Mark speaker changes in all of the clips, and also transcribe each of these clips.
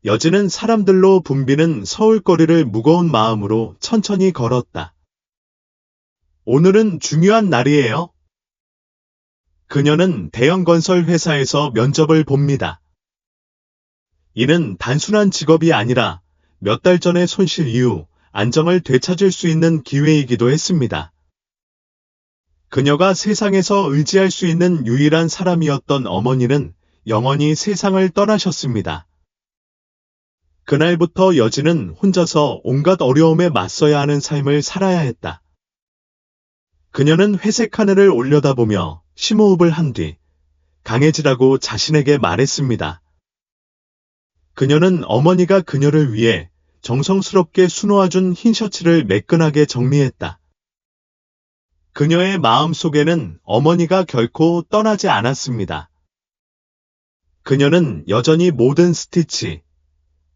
Speaker 1: 여진은 사람들로 붐비는 서울거리를 무거운 마음으로 천천히 걸었다. 오늘은 중요한 날이에요. 그녀는 대형 건설 회사에서 면접을 봅니다. 이는 단순한 직업이 아니라 몇 달 전의 손실 이후 안정을 되찾을 수 있는 기회이기도 했습니다. 그녀가 세상에서 의지할 수 있는 유일한 사람이었던 어머니는 영원히 세상을 떠나셨습니다. 그날부터 여진은 혼자서 온갖 어려움에 맞서야 하는 삶을 살아야 했다. 그녀는 회색 하늘을 올려다보며 심호흡을 한 뒤 강해지라고 자신에게 말했습니다. 그녀는 어머니가 그녀를 위해 정성스럽게 수놓아준 흰 셔츠를 매끈하게 정리했다. 그녀의 마음속에는 어머니가 결코 떠나지 않았습니다. 그녀는 여전히 모든 스티치,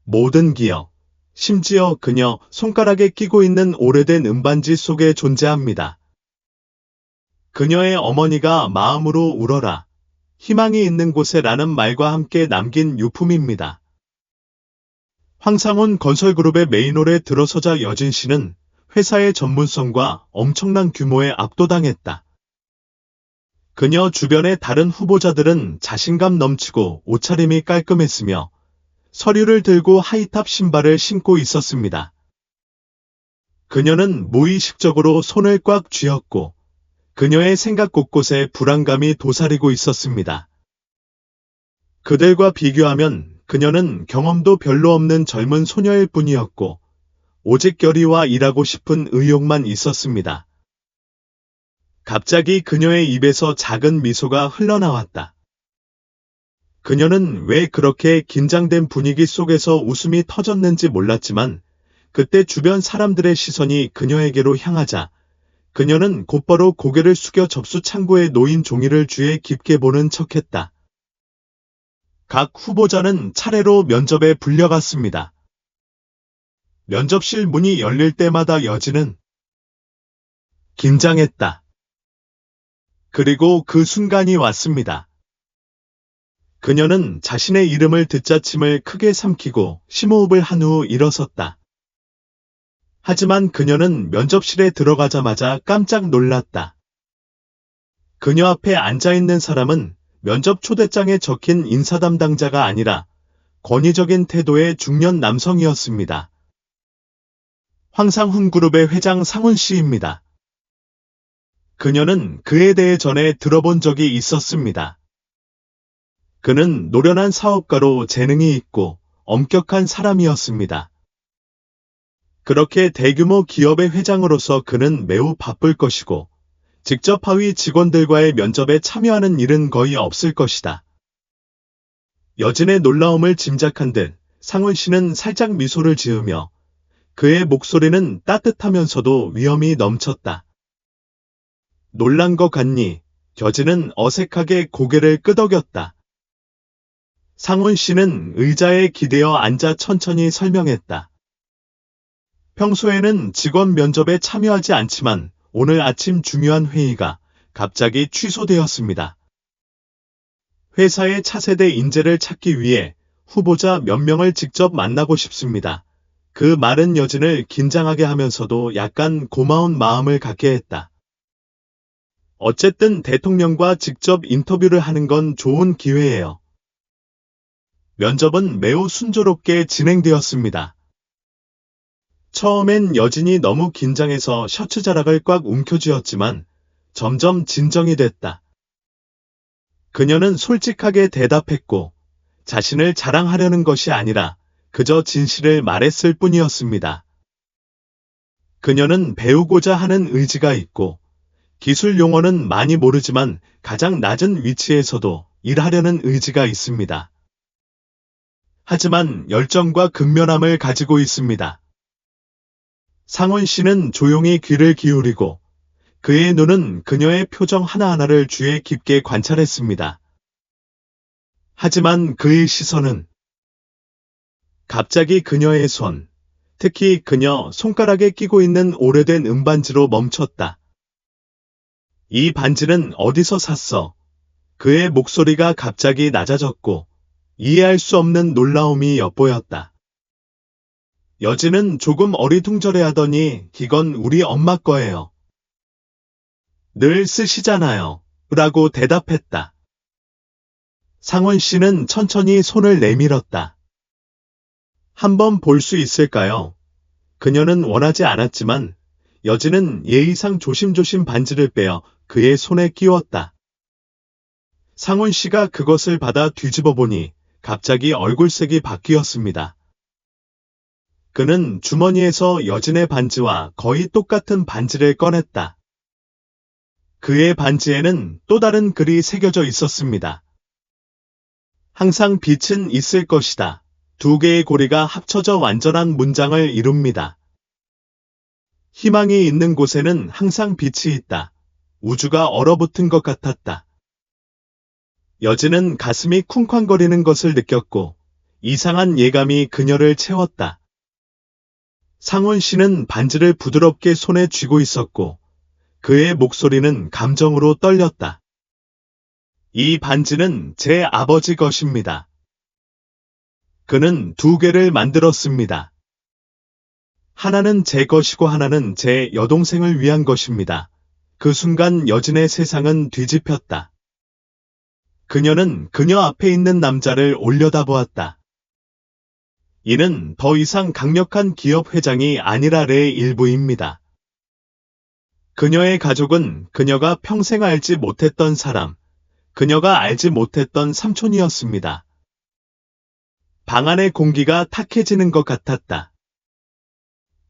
Speaker 1: 모든 기억, 심지어 그녀 손가락에 끼고 있는 오래된 은반지 속에 존재합니다. 그녀의 어머니가 마음으로 울어라, 희망이 있는 곳에 라는 말과 함께 남긴 유품입니다. 황상훈 건설그룹의 메인홀에 들어서자 여진 씨는 회사의 전문성과 엄청난 규모에 압도당했다. 그녀 주변의 다른 후보자들은 자신감 넘치고 옷차림이 깔끔했으며 서류를 들고 하이탑 신발을 신고 있었습니다. 그녀는 무의식적으로 손을 꽉 쥐었고 그녀의 생각 곳곳에 불안감이 도사리고 있었습니다. 그들과 비교하면 그녀는 경험도 별로 없는 젊은 소녀일 뿐이었고 오직 결의와 일하고 싶은 의욕만 있었습니다. 갑자기 그녀의 입에서 작은 미소가 흘러나왔다. 그녀는 왜 그렇게 긴장된 분위기 속에서 웃음이 터졌는지 몰랐지만 그때 주변 사람들의 시선이 그녀에게로 향하자 그녀는 곧바로 고개를 숙여 접수 창고에 놓인 종이를 쥐에 깊게 보는 척했다. 각 후보자는 차례로 면접에 불려갔습니다. 면접실 문이 열릴 때마다 여진은 긴장했다. 그리고 그 순간이 왔습니다. 그녀는 자신의 이름을 듣자 침을 크게 삼키고 심호흡을 한 후 일어섰다. 하지만 그녀는 면접실에 들어가자마자 깜짝 놀랐다. 그녀 앞에 앉아있는 사람은 면접 초대장에 적힌 인사 담당자가 아니라 권위적인 태도의 중년 남성이었습니다. 황상훈 그룹의 회장 상훈 씨입니다. 그녀는 그에 대해 전에 들어본 적이 있었습니다. 그는 노련한 사업가로 재능이 있고 엄격한 사람이었습니다. 그렇게 대규모 기업의 회장으로서 그는 매우 바쁠 것이고 직접 하위 직원들과의 면접에 참여하는 일은 거의 없을 것이다. 여진의 놀라움을 짐작한 듯 상훈 씨는 살짝 미소를 지으며 그의 목소리는 따뜻하면서도 위험이 넘쳤다. 놀란 것 같니? 여진은 어색하게 고개를 끄덕였다. 상훈 씨는 의자에 기대어 앉아 천천히 설명했다. 평소에는 직원 면접에 참여하지 않지만 오늘 아침 중요한 회의가 갑자기 취소되었습니다. 회사의 차세대 인재를 찾기 위해 후보자 몇 명을 직접 만나고 싶습니다. 그 말은 여진을 긴장하게 하면서도 약간 고마운 마음을 갖게 했다. 어쨌든 대통령과 직접 인터뷰를 하는 건 좋은 기회예요. 면접은 매우 순조롭게 진행되었습니다. 처음엔 여진이 너무 긴장해서 셔츠 자락을 꽉 움켜쥐었지만 점점 진정이 됐다. 그녀는 솔직하게 대답했고 자신을 자랑하려는 것이 아니라 그저 진실을 말했을 뿐이었습니다. 그녀는 배우고자 하는 의지가 있고 기술 용어는 많이 모르지만 가장 낮은 위치에서도 일하려는 의지가 있습니다. 하지만 열정과 근면함을 가지고 있습니다. 상훈 씨는 조용히 귀를 기울이고 그의 눈은 그녀의 표정 하나하나를 주의 깊게 관찰했습니다. 하지만 그의 시선은 갑자기 그녀의 손, 특히 그녀 손가락에 끼고 있는 오래된 은반지로 멈췄다. 이 반지는 어디서 샀어? 그의 목소리가 갑자기 낮아졌고 이해할 수 없는 놀라움이 엿보였다. 여진은 조금 어리둥절해하더니 이건 우리 엄마 거예요. 늘 쓰시잖아요. 라고 대답했다. 상원 씨는 천천히 손을 내밀었다. 한번 볼 수 있을까요? 그녀는 원하지 않았지만 여진은 예의상 조심조심 반지를 빼어 그의 손에 끼웠다. 상원 씨가 그것을 받아 뒤집어 보니 갑자기 얼굴색이 바뀌었습니다. 그는 주머니에서 여진의 반지와 거의 똑같은 반지를 꺼냈다. 그의 반지에는 또 다른 글이 새겨져 있었습니다. 항상 빛은 있을 것이다. 두 개의 고리가 합쳐져 완전한 문장을 이룹니다. 희망이 있는 곳에는 항상 빛이 있다. 우주가 얼어붙은 것 같았다. 여진은 가슴이 쿵쾅거리는 것을 느꼈고 이상한 예감이 그녀를 채웠다. 상원 씨는 반지를 부드럽게 손에 쥐고 있었고 그의 목소리는 감정으로 떨렸다. 이 반지는 제 아버지 것입니다. 그는 두 개를 만들었습니다. 하나는 제 것이고 하나는 제 여동생을 위한 것입니다. 그 순간 여진의 세상은 뒤집혔다. 그녀는 그녀 앞에 있는 남자를 올려다보았다. 이는 더 이상 강력한 기업 회장이 아니라 레의 일부입니다. 그녀의 가족은 그녀가 평생 알지 못했던 사람, 그녀가 알지 못했던 삼촌이었습니다. 방 안의 공기가 탁해지는 것 같았다.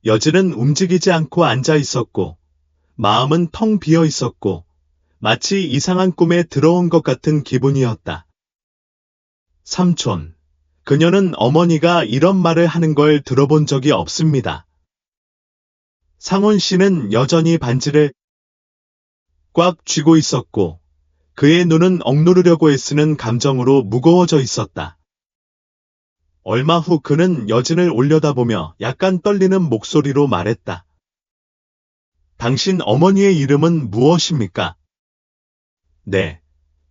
Speaker 1: 여진은 움직이지 않고 앉아 있었고, 마음은 텅 비어 있었고, 마치 이상한 꿈에 들어온 것 같은 기분이었다. 삼촌. 그녀는 어머니가 이런 말을 하는 걸 들어본 적이 없습니다. 상원 씨는 여전히 반지를 꽉 쥐고 있었고 그의 눈은 억누르려고 애쓰는 감정으로 무거워져 있었다. 얼마 후 그는 여진을 올려다보며 약간 떨리는 목소리로 말했다. 당신 어머니의 이름은 무엇입니까? 네,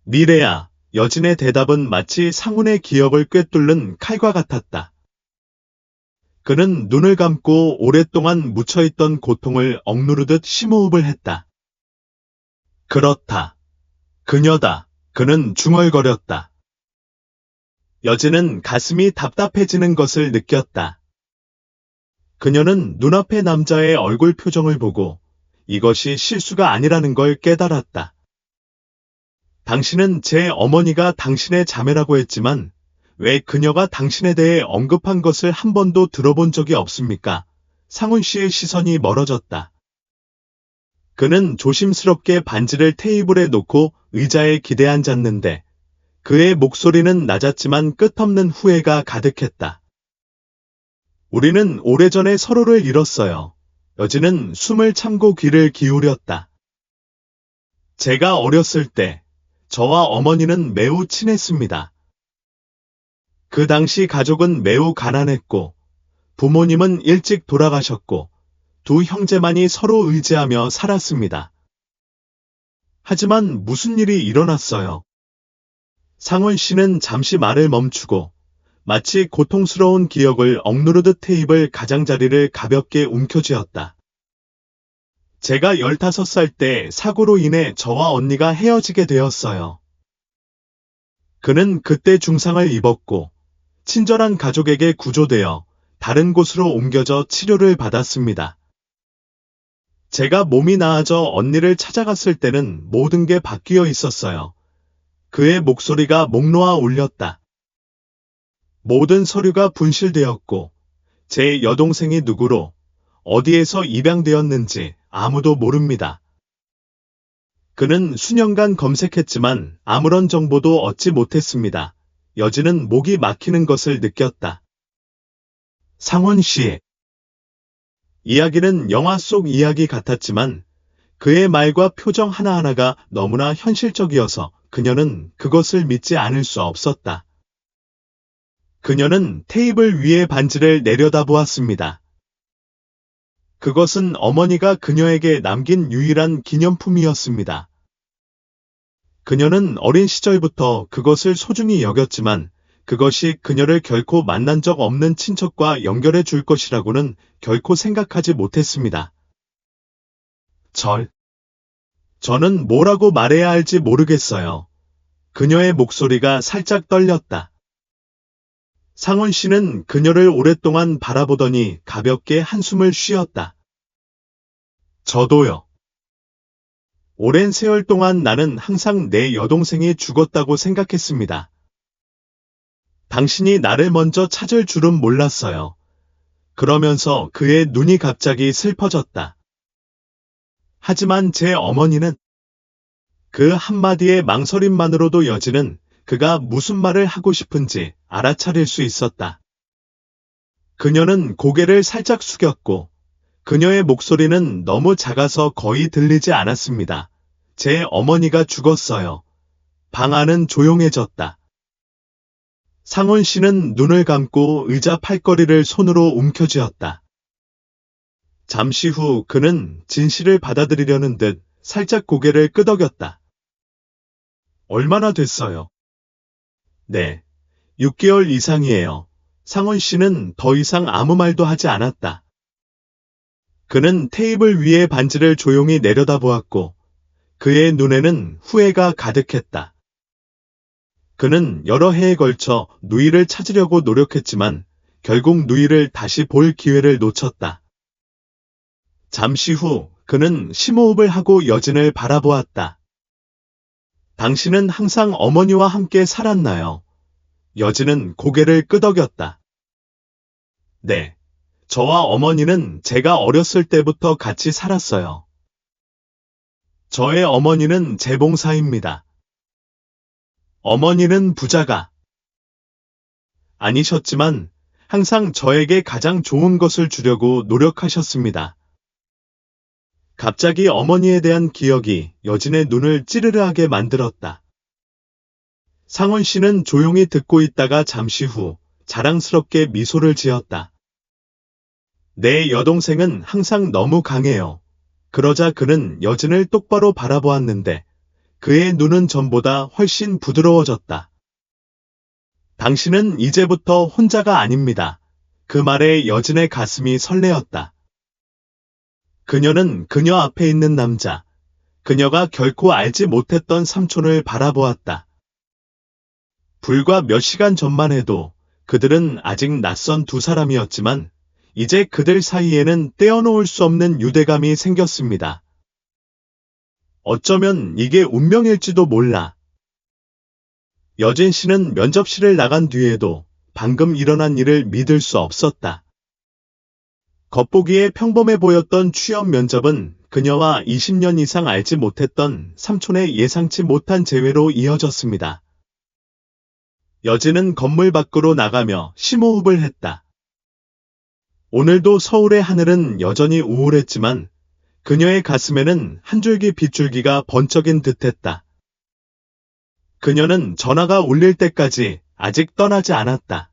Speaker 1: 미래야. 여진의 대답은 마치 상훈의 기억을 꿰뚫는 칼과 같았다. 그는 눈을 감고 오랫동안 묻혀있던 고통을 억누르듯 심호흡을 했다. 그렇다. 그녀다. 그는 중얼거렸다. 여진은 가슴이 답답해지는 것을 느꼈다. 그녀는 눈앞의 남자의 얼굴 표정을 보고 이것이 실수가 아니라는 걸 깨달았다. 당신은 제 어머니가 당신의 자매라고 했지만 왜 그녀가 당신에 대해 언급한 것을 한 번도 들어본 적이 없습니까? 상훈 씨의 시선이 멀어졌다. 그는 조심스럽게 반지를 테이블에 놓고 의자에 기대앉았는데 그의 목소리는 낮았지만 끝없는 후회가 가득했다. 우리는 오래전에 서로를 잃었어요. 여진은 숨을 참고 귀를 기울였다. 제가 어렸을 때 저와 어머니는 매우 친했습니다. 그 당시 가족은 매우 가난했고 부모님은 일찍 돌아가셨고 두 형제만이 서로 의지하며 살았습니다. 하지만 무슨 일이 일어났어요. 상원 씨는 잠시 말을 멈추고 마치 고통스러운 기억을 억누르듯 테이블 가장자리를 가볍게 움켜쥐었다. 제가 15살 때 사고로 인해 저와 언니가 헤어지게 되었어요. 그는 그때 중상을 입었고 친절한 가족에게 구조되어 다른 곳으로 옮겨져 치료를 받았습니다. 제가 몸이 나아져 언니를 찾아갔을 때는 모든 게 바뀌어 있었어요. 그의 목소리가 목 놓아 울렸다. 모든 서류가 분실되었고 제 여동생이 누구로 어디에서 입양되었는지 아무도 모릅니다. 그는 수년간 검색했지만 아무런 정보도 얻지 못했습니다. 여진은 목이 막히는 것을 느꼈다. 상원 씨. 이야기는 영화 속 이야기 같았지만 그의 말과 표정 하나하나가 너무나 현실적이어서 그녀는 그것을 믿지 않을 수 없었다. 그녀는 테이블 위의 반지를 내려다보았습니다. 그것은 어머니가 그녀에게 남긴 유일한 기념품이었습니다. 그녀는 어린 시절부터 그것을 소중히 여겼지만 그것이 그녀를 결코 만난 적 없는 친척과 연결해 줄 것이라고는 결코 생각하지 못했습니다. 저는 뭐라고 말해야 할지 모르겠어요. 그녀의 목소리가 살짝 떨렸다. 상원 씨는 그녀를 오랫동안 바라보더니 가볍게 한숨을 쉬었다. 저도요. 오랜 세월 동안 나는 항상 내 여동생이 죽었다고 생각했습니다. 당신이 나를 먼저 찾을 줄은 몰랐어요. 그러면서 그의 눈이 갑자기 슬퍼졌다. 하지만 제 어머니는 그 한마디의 망설임만으로도 여진은 그가 무슨 말을 하고 싶은지 알아차릴 수 있었다. 그녀는 고개를 살짝 숙였고 그녀의 목소리는 너무 작아서 거의 들리지 않았습니다. 제 어머니가 죽었어요. 방 안은 조용해졌다. 상원 씨는 눈을 감고 의자 팔걸이를 손으로 움켜쥐었다. 잠시 후 그는 진실을 받아들이려는 듯 살짝 고개를 끄덕였다. 얼마나 됐어요? 네, 6개월 이상이에요. 상원 씨는 더 이상 아무 말도 하지 않았다. 그는 테이블 위에 반지를 조용히 내려다보았고 그의 눈에는 후회가 가득했다. 그는 여러 해에 걸쳐 누이를 찾으려고 노력했지만 결국 누이를 다시 볼 기회를 놓쳤다. 잠시 후 그는 심호흡을 하고 여진을 바라보았다. 당신은 항상 어머니와 함께 살았나요? 여진은 고개를 끄덕였다. 네, 저와 어머니는 제가 어렸을 때부터 같이 살았어요. 저의 어머니는 재봉사입니다. 어머니는 부자가 아니셨지만 항상 저에게 가장 좋은 것을 주려고 노력하셨습니다. 갑자기 어머니에 대한 기억이 여진의 눈을 찌르르하게 만들었다. 상원 씨는 조용히 듣고 있다가 잠시 후 자랑스럽게 미소를 지었다. 내 여동생은 항상 너무 강해요. 그러자 그는 여진을 똑바로 바라보았는데 그의 눈은 전보다 훨씬 부드러워졌다. 당신은 이제부터 혼자가 아닙니다. 그 말에 여진의 가슴이 설레었다. 그녀는 그녀 앞에 있는 남자, 그녀가 결코 알지 못했던 삼촌을 바라보았다. 불과 몇 시간 전만 해도 그들은 아직 낯선 두 사람이었지만 이제 그들 사이에는 떼어놓을 수 없는 유대감이 생겼습니다. 어쩌면 이게 운명일지도 몰라. 여진 씨는 면접실을 나간 뒤에도 방금 일어난 일을 믿을 수 없었다. 겉보기에 평범해 보였던 취업 면접은 그녀와 20년 이상 알지 못했던 삼촌의 예상치 못한 재회로 이어졌습니다. 여진은 건물 밖으로 나가며 심호흡을 했다. 오늘도 서울의 하늘은 여전히 우울했지만 그녀의 가슴에는 한 줄기 빗줄기가 번쩍인 듯했다. 그녀는 전화가 울릴 때까지 아직 떠나지 않았다.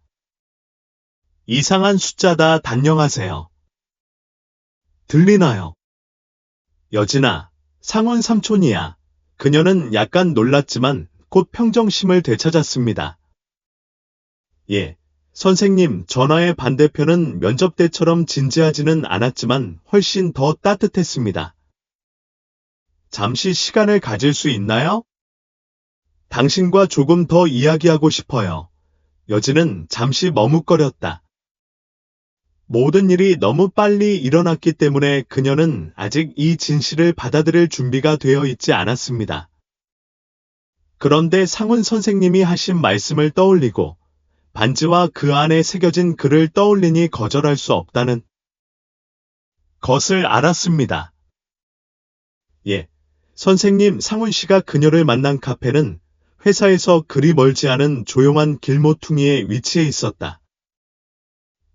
Speaker 1: 이상한 숫자다. 단령하세요. 들리나요? 여진아, 상원 삼촌이야. 그녀는 약간 놀랐지만 곧 평정심을 되찾았습니다. 예, 선생님, 전화의 반대편은 면접 때처럼 진지하지는 않았지만 훨씬 더 따뜻했습니다. 잠시 시간을 가질 수 있나요? 당신과 조금 더 이야기하고 싶어요. 여진은 잠시 머뭇거렸다. 모든 일이 너무 빨리 일어났기 때문에 그녀는 아직 이 진실을 받아들일 준비가 되어 있지 않았습니다. 그런데 상훈 선생님이 하신 말씀을 떠올리고 반지와 그 안에 새겨진 글을 떠올리니 거절할 수 없다는 것을 알았습니다. 예, 선생님, 상훈 씨가 그녀를 만난 카페는 회사에서 그리 멀지 않은 조용한 길모퉁이에 위치해 있었다.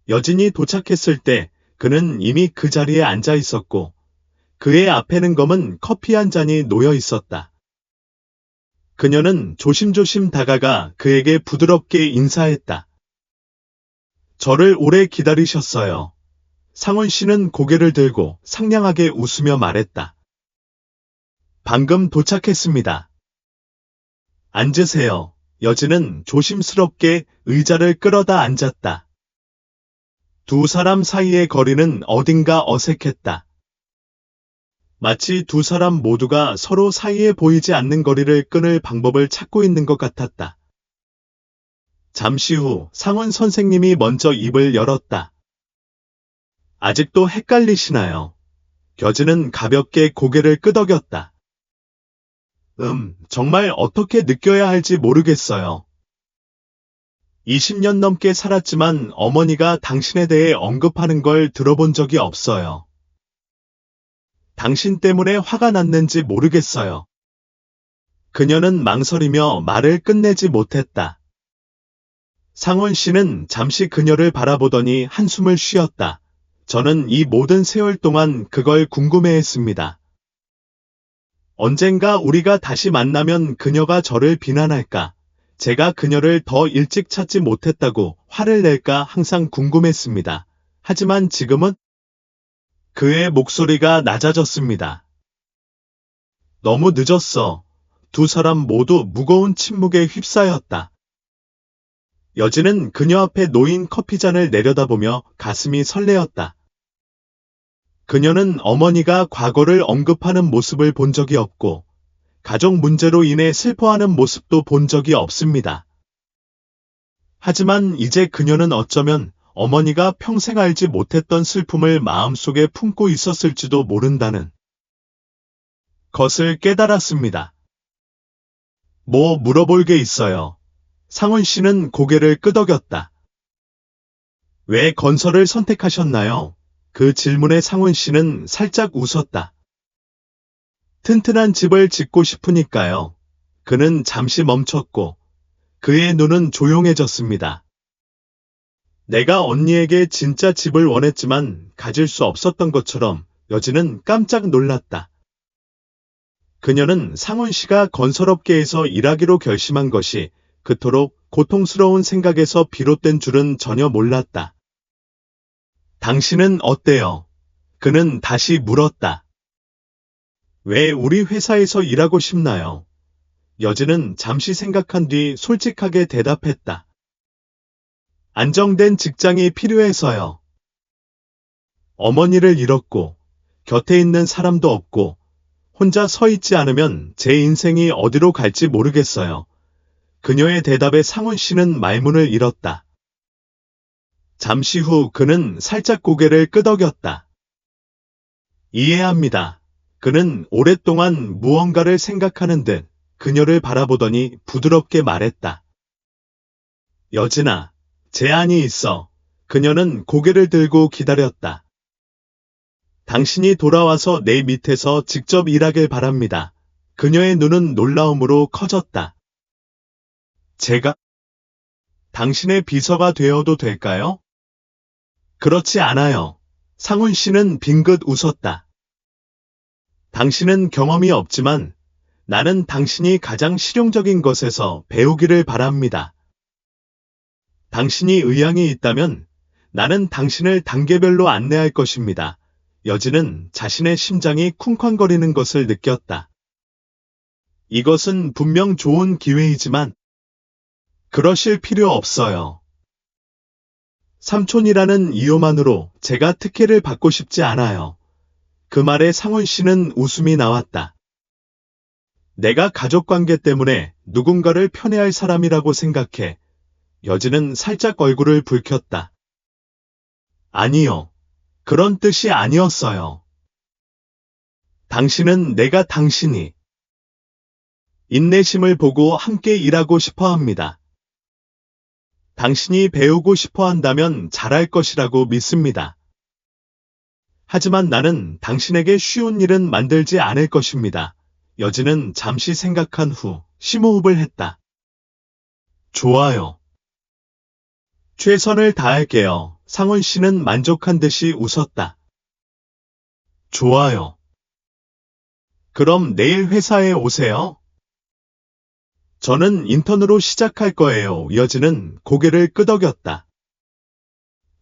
Speaker 1: 여진이 도착했을 때 그는 이미 그 자리에 앉아 있었고 그의 앞에는 검은 커피 한 잔이 놓여 있었다. 그녀는 조심조심 다가가 그에게 부드럽게 인사했다. 저를 오래 기다리셨어요. 상훈 씨는 고개를 들고 상냥하게 웃으며 말했다. 방금 도착했습니다. 앉으세요. 여진은 조심스럽게 의자를 끌어다 앉았다. 두 사람 사이의 거리는 어딘가 어색했다. 마치 두 사람 모두가 서로 사이에 보이지 않는 거리를 끊을 방법을 찾고 있는 것 같았다. 잠시 후 상원 선생님이 먼저 입을 열었다. 아직도 헷갈리시나요? 여진은 가볍게 고개를 끄덕였다. 정말 어떻게 느껴야 할지 모르겠어요. 20년 넘게 살았지만 어머니가 당신에 대해 언급하는 걸 들어본 적이 없어요. 당신 때문에 화가 났는지 모르겠어요. 그녀는 망설이며 말을 끝내지 못했다. 상원 씨는 잠시 그녀를 바라보더니 한숨을 쉬었다. 저는 이 모든 세월 동안 그걸 궁금해했습니다. 언젠가 우리가 다시 만나면 그녀가 저를 비난할까? 제가 그녀를 더 일찍 찾지 못했다고 화를 낼까 항상 궁금했습니다. 하지만 지금은 그의 목소리가 낮아졌습니다. 너무 늦었어. 두 사람 모두 무거운 침묵에 휩싸였다. 여진은 그녀 앞에 놓인 커피잔을 내려다보며 가슴이 설레었다. 그녀는 어머니가 과거를 언급하는 모습을 본 적이 없고 가족 문제로 인해 슬퍼하는 모습도 본 적이 없습니다. 하지만 이제 그녀는 어쩌면 어머니가 평생 알지 못했던 슬픔을 마음속에 품고 있었을지도 모른다는 것을 깨달았습니다. 뭐 물어볼 게 있어요. 상원 씨는 고개를 끄덕였다. 왜 건설을 선택하셨나요? 그 질문에 상원 씨는 살짝 웃었다. 튼튼한 집을 짓고 싶으니까요. 그는 잠시 멈췄고 그의 눈은 조용해졌습니다. 내가 언니에게 진짜 집을 원했지만 가질 수 없었던 것처럼 여진은 깜짝 놀랐다. 그녀는 상원 씨가 건설업계에서 일하기로 결심한 것이 그토록 고통스러운 생각에서 비롯된 줄은 전혀 몰랐다. 당신은 어때요? 그는 다시 물었다. 왜 우리 회사에서 일하고 싶나요? 여진은 잠시 생각한 뒤 솔직하게 대답했다. 안정된 직장이 필요해서요. 어머니를 잃었고 곁에 있는 사람도 없고 혼자 서 있지 않으면 제 인생이 어디로 갈지 모르겠어요. 그녀의 대답에 상원 씨는 말문을 잃었다. 잠시 후 그는 살짝 고개를 끄덕였다. 이해합니다. 그는 오랫동안 무언가를 생각하는 듯 그녀를 바라보더니 부드럽게 말했다. 여진아, 제안이 있어. 그녀는 고개를 들고 기다렸다. 당신이 돌아와서 내 밑에서 직접 일하길 바랍니다. 그녀의 눈은 놀라움으로 커졌다. 제가 당신의 비서가 되어도 될까요? 그렇지 않아요. 상훈 씨는 빙긋 웃었다. 당신은 경험이 없지만 나는 당신이 가장 실용적인 것에서 배우기를 바랍니다. 당신이 의향이 있다면 나는 당신을 단계별로 안내할 것입니다. 여진은 자신의 심장이 쿵쾅거리는 것을 느꼈다. 이것은 분명 좋은 기회이지만 그러실 필요 없어요. 삼촌이라는 이유만으로 제가 특혜를 받고 싶지 않아요. 그 말에 상훈 씨는 웃음이 나왔다. 내가 가족관계 때문에 누군가를 편애할 사람이라고 생각해. 여진은 살짝 얼굴을 붉혔다. 아니요. 그런 뜻이 아니었어요. 당신은 내가 당신이 인내심을 보고 함께 일하고 싶어 합니다. 당신이 배우고 싶어 한다면 잘할 것이라고 믿습니다. 하지만 나는 당신에게 쉬운 일은 만들지 않을 것입니다. 여진은 잠시 생각한 후 심호흡을 했다. 좋아요. 최선을 다할게요. 상훈 씨는 만족한 듯이 웃었다. 좋아요. 그럼 내일 회사에 오세요. 저는 인턴으로 시작할 거예요. 여진은 고개를 끄덕였다.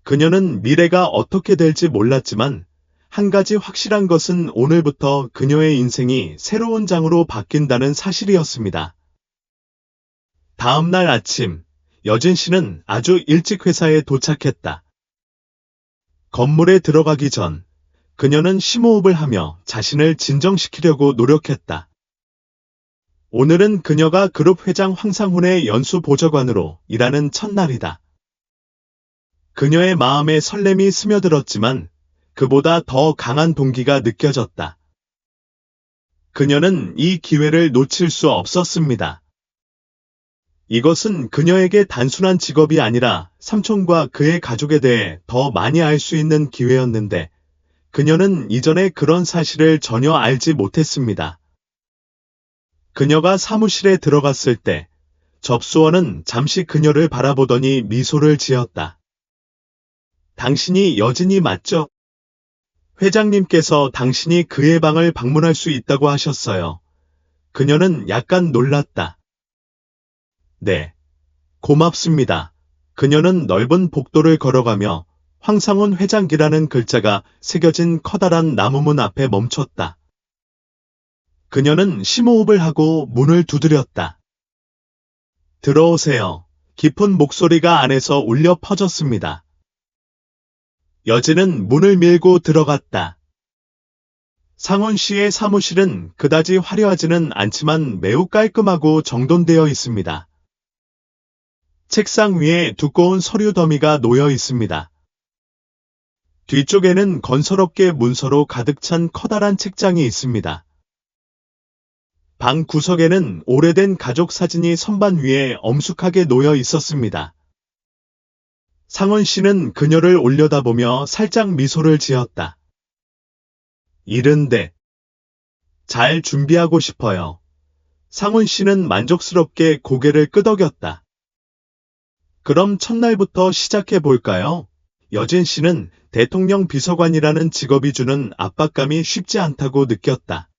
Speaker 1: 그녀는 미래가 어떻게 될지 몰랐지만 한 가지 확실한 것은 오늘부터 그녀의 인생이 새로운 장으로 바뀐다는 사실이었습니다. 다음 날 아침, 여진 씨는 아주 일찍 회사에 도착했다. 건물에 들어가기 전, 그녀는 심호흡을 하며 자신을 진정시키려고 노력했다. 오늘은 그녀가 그룹 회장 황상훈의 연수 보좌관으로 일하는 첫날이다. 그녀의 마음에 설렘이 스며들었지만 그보다 더 강한 동기가 느껴졌다. 그녀는 이 기회를 놓칠 수 없었습니다. 이것은 그녀에게 단순한 직업이 아니라 삼촌과 그의 가족에 대해 더 많이 알 수 있는 기회였는데 그녀는 이전에 그런 사실을 전혀 알지 못했습니다. 그녀가 사무실에 들어갔을 때 접수원은 잠시 그녀를 바라보더니 미소를 지었다. 당신이 여진이 맞죠? 회장님께서 당신이 그의 방을 방문할 수 있다고 하셨어요. 그녀는 약간 놀랐다. 네. 고맙습니다. 그녀는 넓은 복도를 걸어가며 황상훈 회장기라는 글자가 새겨진 커다란 나무문 앞에 멈췄다. 그녀는 심호흡을 하고 문을 두드렸다. 들어오세요. 깊은 목소리가 안에서 울려 퍼졌습니다. 여진은 문을 밀고 들어갔다. 상훈 씨의 사무실은 그다지 화려하지는 않지만 매우 깔끔하고 정돈되어 있습니다. 책상 위에 두꺼운 서류 더미가 놓여 있습니다. 뒤쪽에는 건설업계 문서로 가득 찬 커다란 책장이 있습니다. 방 구석에는 오래된 가족 사진이 선반 위에 엄숙하게 놓여 있었습니다. 상훈 씨는 그녀를 올려다보며 살짝 미소를 지었다. 이른데 잘 준비하고 싶어요. 상훈 씨는 만족스럽게 고개를 끄덕였다. 그럼 첫날부터 시작해 볼까요? 여진 씨는 대통령 비서관이라는 직업이 주는 압박감이 쉽지 않다고 느꼈다.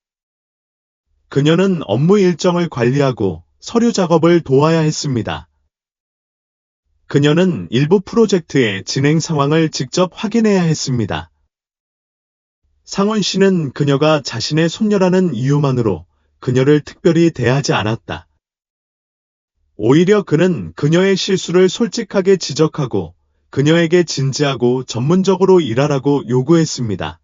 Speaker 1: 그녀는 업무 일정을 관리하고 서류 작업을 도와야 했습니다. 그녀는 일부 프로젝트의 진행 상황을 직접 확인해야 했습니다. 상훈 씨는 그녀가 자신의 손녀라는 이유만으로 그녀를 특별히 대하지 않았다. 오히려 그는 그녀의 실수를 솔직하게 지적하고 그녀에게 진지하고 전문적으로 일하라고 요구했습니다.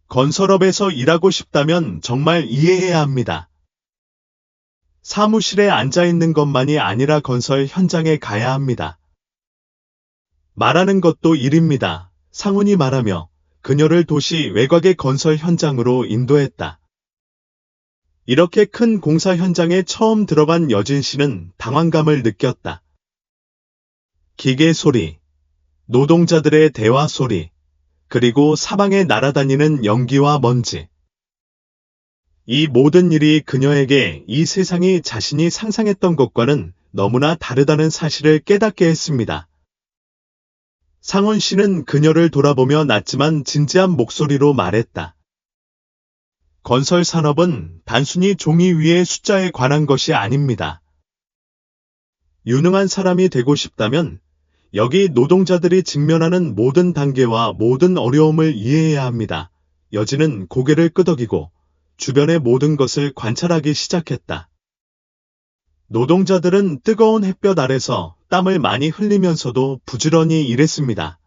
Speaker 1: 건설업에서 일하고 싶다면 정말 이해해야 합니다. 사무실에 앉아 있는 것만이 아니라 건설 현장에 가야 합니다. 말하는 것도 일입니다. 상훈이 말하며 그녀를 도시 외곽의 건설 현장으로 인도했다. 이렇게 큰 공사 현장에 처음 들어간 여진 씨는 당황감을 느꼈다. 기계 소리, 노동자들의 대화 소리, 그리고 사방에 날아다니는 연기와 먼지. 이 모든 일이 그녀에게 이 세상이 자신이 상상했던 것과는 너무나 다르다는 사실을 깨닫게 했습니다. 상훈 씨는 그녀를 돌아보며 낮지만 진지한 목소리로 말했다. 건설 산업은 단순히 종이 위의 숫자에 관한 것이 아닙니다. 유능한 사람이 되고 싶다면 여기 노동자들이 직면하는 모든 단계와 모든 어려움을 이해해야 합니다. 여진은 고개를 끄덕이고 주변의 모든 것을 관찰하기 시작했다. 노동자들은 뜨거운 햇볕 아래서 땀을 많이 흘리면서도 부지런히 일했습니다.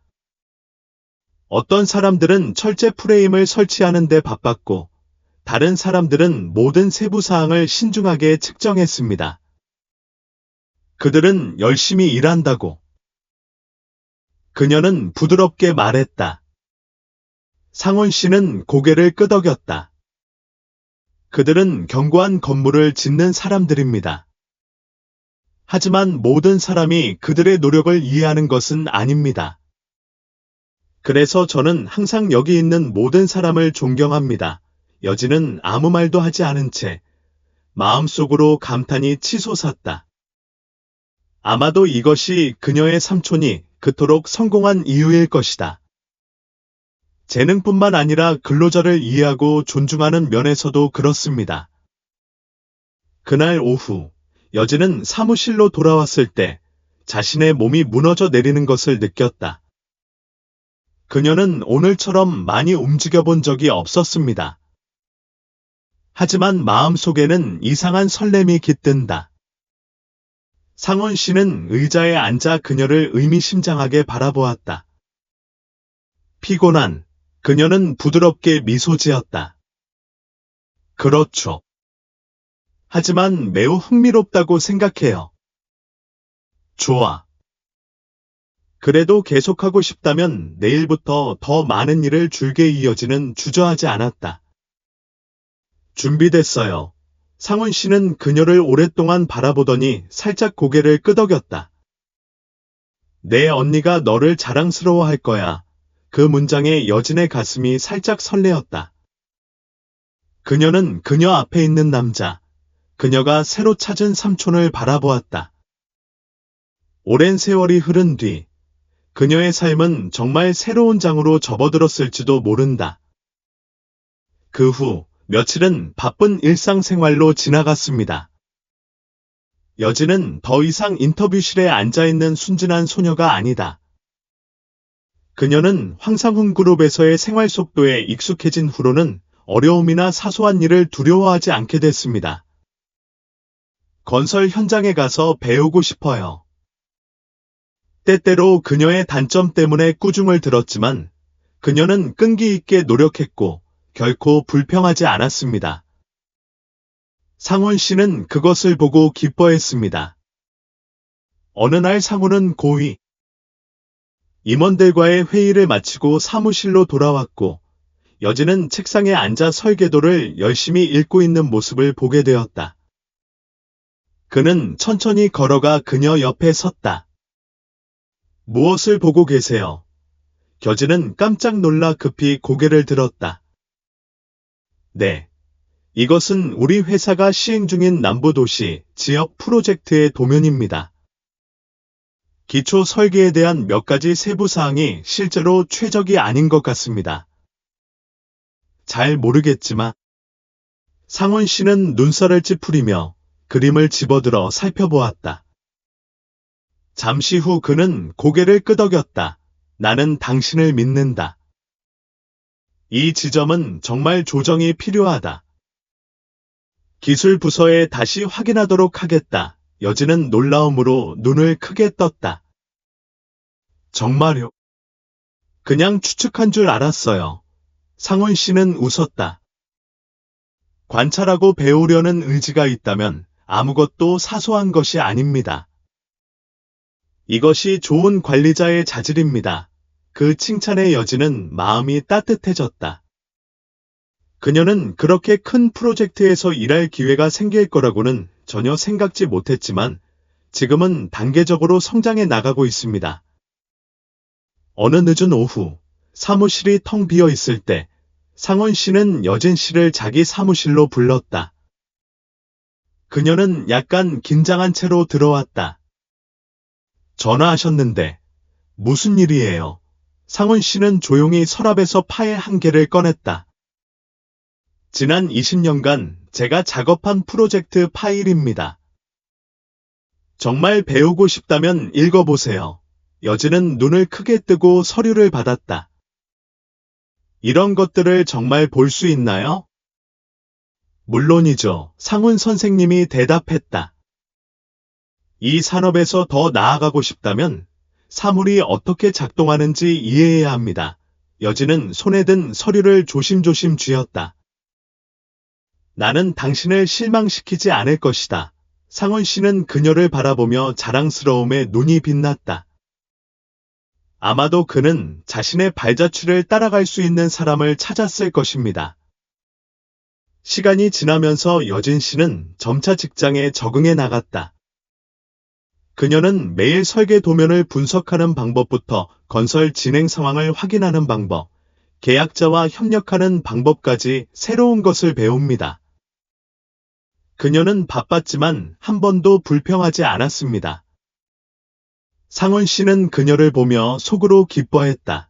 Speaker 1: 어떤 사람들은 철제 프레임을 설치하는 데 바빴고 다른 사람들은 모든 세부 사항을 신중하게 측정했습니다. 그들은 열심히 일한다고. 그녀는 부드럽게 말했다. 상훈 씨는 고개를 끄덕였다. 그들은 견고한 건물을 짓는 사람들입니다. 하지만 모든 사람이 그들의 노력을 이해하는 것은 아닙니다. 그래서 저는 항상 여기 있는 모든 사람을 존경합니다. 여진은 아무 말도 하지 않은 채 마음속으로 감탄이 치솟았다. 아마도 이것이 그녀의 삼촌이 그토록 성공한 이유일 것이다. 재능뿐만 아니라 근로자를 이해하고 존중하는 면에서도 그렇습니다. 그날 오후, 여진은 사무실로 돌아왔을 때 자신의 몸이 무너져 내리는 것을 느꼈다. 그녀는 오늘처럼 많이 움직여 본 적이 없었습니다. 하지만 마음속에는 이상한 설렘이 깃든다. 상원 씨는 의자에 앉아 그녀를 의미심장하게 바라보았다. 피곤한 그녀는 부드럽게 미소 지었다. 그렇죠. 하지만 매우 흥미롭다고 생각해요. 좋아. 그래도 계속하고 싶다면 내일부터 더 많은 일을 줄게 이어지는 주저하지 않았다. 준비됐어요. 상훈 씨는 그녀를 오랫동안 바라보더니 살짝 고개를 끄덕였다. 내 언니가 너를 자랑스러워할 거야. 그 문장에 여진의 가슴이 살짝 설레었다. 그녀는 그녀 앞에 있는 남자, 그녀가 새로 찾은 삼촌을 바라보았다. 오랜 세월이 흐른 뒤, 그녀의 삶은 정말 새로운 장으로 접어들었을지도 모른다. 그 후 며칠은 바쁜 일상생활로 지나갔습니다. 여진은 더 이상 인터뷰실에 앉아있는 순진한 소녀가 아니다. 그녀는 황상훈 그룹에서의 생활 속도에 익숙해진 후로는 어려움이나 사소한 일을 두려워하지 않게 됐습니다. 건설 현장에 가서 배우고 싶어요. 때때로 그녀의 단점 때문에 꾸중을 들었지만 그녀는 끈기 있게 노력했고 결코 불평하지 않았습니다. 상훈 씨는 그것을 보고 기뻐했습니다. 어느 날 상훈은 고위 임원들과의 회의를 마치고 사무실로 돌아왔고 여진은 책상에 앉아 설계도를 열심히 읽고 있는 모습을 보게 되었다. 그는 천천히 걸어가 그녀 옆에 섰다. 무엇을 보고 계세요? 여진은 깜짝 놀라 급히 고개를 들었다. 네. 이것은 우리 회사가 시행 중인 남부도시 지역 프로젝트의 도면입니다. 기초 설계에 대한 몇 가지 세부 사항이 실제로 최적이 아닌 것 같습니다. 잘 모르겠지만 상원 씨는 눈살을 찌푸리며 그림을 집어들어 살펴보았다. 잠시 후 그는 고개를 끄덕였다. 나는 당신을 믿는다. 이 지점은 정말 조정이 필요하다. 기술 부서에 다시 확인하도록 하겠다. 여진은 놀라움으로 눈을 크게 떴다. 정말요? 그냥 추측한 줄 알았어요. 상훈 씨는 웃었다. 관찰하고 배우려는 의지가 있다면 아무것도 사소한 것이 아닙니다. 이것이 좋은 관리자의 자질입니다. 그 칭찬의 여진은 마음이 따뜻해졌다. 그녀는 그렇게 큰 프로젝트에서 일할 기회가 생길 거라고는 전혀 생각지 못했지만 지금은 단계적으로 성장해 나가고 있습니다. 어느 늦은 오후 사무실이 텅 비어 있을 때 상원 씨는 여진 씨를 자기 사무실로 불렀다. 그녀는 약간 긴장한 채로 들어왔다. 전화하셨는데 무슨 일이에요? 상원 씨는 조용히 서랍에서 파일 한 개를 꺼냈다. 지난 20년간 제가 작업한 프로젝트 파일입니다. 정말 배우고 싶다면 읽어보세요. 여진은 눈을 크게 뜨고 서류를 받았다. 이런 것들을 정말 볼 수 있나요? 물론이죠. 상훈 선생님이 대답했다. 이 산업에서 더 나아가고 싶다면 사물이 어떻게 작동하는지 이해해야 합니다. 여진은 손에 든 서류를 조심조심 쥐었다. 나는 당신을 실망시키지 않을 것이다. 상원 씨는 그녀를 바라보며 자랑스러움에 눈이 빛났다. 아마도 그는 자신의 발자취를 따라갈 수 있는 사람을 찾았을 것입니다. 시간이 지나면서 여진 씨는 점차 직장에 적응해 나갔다. 그녀는 매일 설계 도면을 분석하는 방법부터 건설 진행 상황을 확인하는 방법, 계약자와 협력하는 방법까지 새로운 것을 배웁니다. 그녀는 바빴지만 한 번도 불평하지 않았습니다. 상원 씨는 그녀를 보며 속으로 기뻐했다.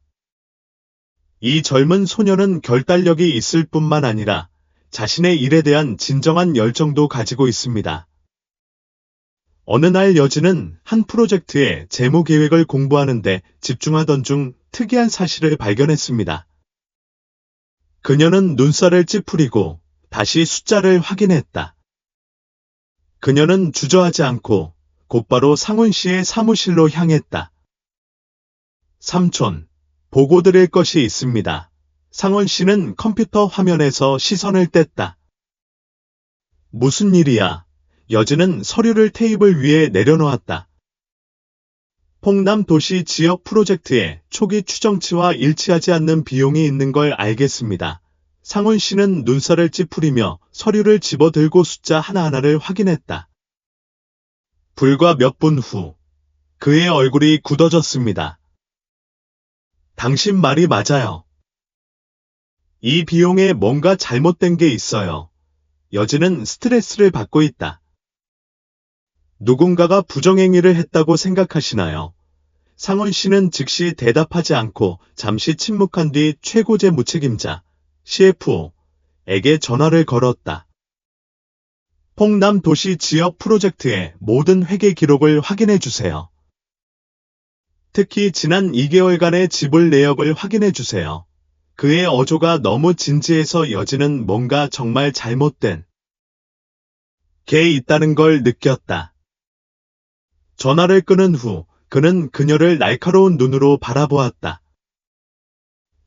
Speaker 1: 이 젊은 소녀는 결단력이 있을 뿐만 아니라 자신의 일에 대한 진정한 열정도 가지고 있습니다. 어느 날 여진은 한 프로젝트의 재무 계획을 공부하는데 집중하던 중 특이한 사실을 발견했습니다. 그녀는 눈살을 찌푸리고 다시 숫자를 확인했다. 그녀는 주저하지 않고 곧바로 상훈 씨의 사무실로 향했다. 삼촌, 보고 드릴 것이 있습니다. 상훈 씨는 컴퓨터 화면에서 시선을 뗐다. 무슨 일이야? 여진은 서류를 테이블 위에 내려놓았다. 폭남도시 지역 프로젝트에 초기 추정치와 일치하지 않는 비용이 있는 걸 알겠습니다. 상훈 씨는 눈살을 찌푸리며 서류를 집어들고 숫자 하나하나를 확인했다. 불과 몇 분 후, 그의 얼굴이 굳어졌습니다. 당신 말이 맞아요. 이 비용에 뭔가 잘못된 게 있어요. 여진은 스트레스를 받고 있다. 누군가가 부정행위를 했다고 생각하시나요? 상훈 씨는 즉시 대답하지 않고 잠시 침묵한 뒤 최고재 무책임자, CFO에게 전화를 걸었다. 폭남도시 지역 프로젝트의 모든 회계 기록을 확인해 주세요. 특히 지난 2개월간의 지불 내역을 확인해 주세요. 그의 어조가 너무 진지해서 여진은 뭔가 정말 잘못된 게 있다는 걸 느꼈다. 전화를 끊은 후 그는 그녀를 날카로운 눈으로 바라보았다.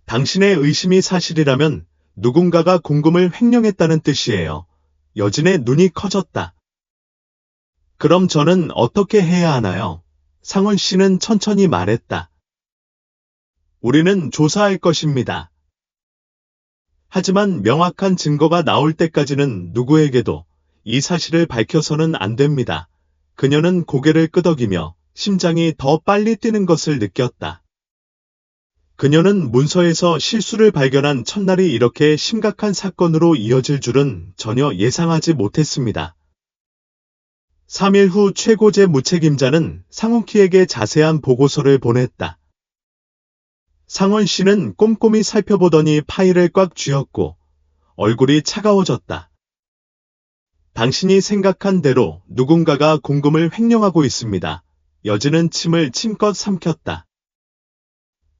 Speaker 1: 당신의 의심이 사실이라면 누군가가 공금을 횡령했다는 뜻이에요. 여진의 눈이 커졌다. 그럼 저는 어떻게 해야 하나요? 상훈 씨는 천천히 말했다. 우리는 조사할 것입니다. 하지만 명확한 증거가 나올 때까지는 누구에게도 이 사실을 밝혀서는 안 됩니다. 그녀는 고개를 끄덕이며 심장이 더 빨리 뛰는 것을 느꼈다. 그녀는 문서에서 실수를 발견한 첫날이 이렇게 심각한 사건으로 이어질 줄은 전혀 예상하지 못했습니다. 3일 후 최고재 무책임자는 상훈키에게 자세한 보고서를 보냈다. 상원 씨는 꼼꼼히 살펴보더니 파일을 꽉 쥐었고 얼굴이 차가워졌다. 당신이 생각한 대로 누군가가 공금을 횡령하고 있습니다. 여진은 침을 침껏 삼켰다.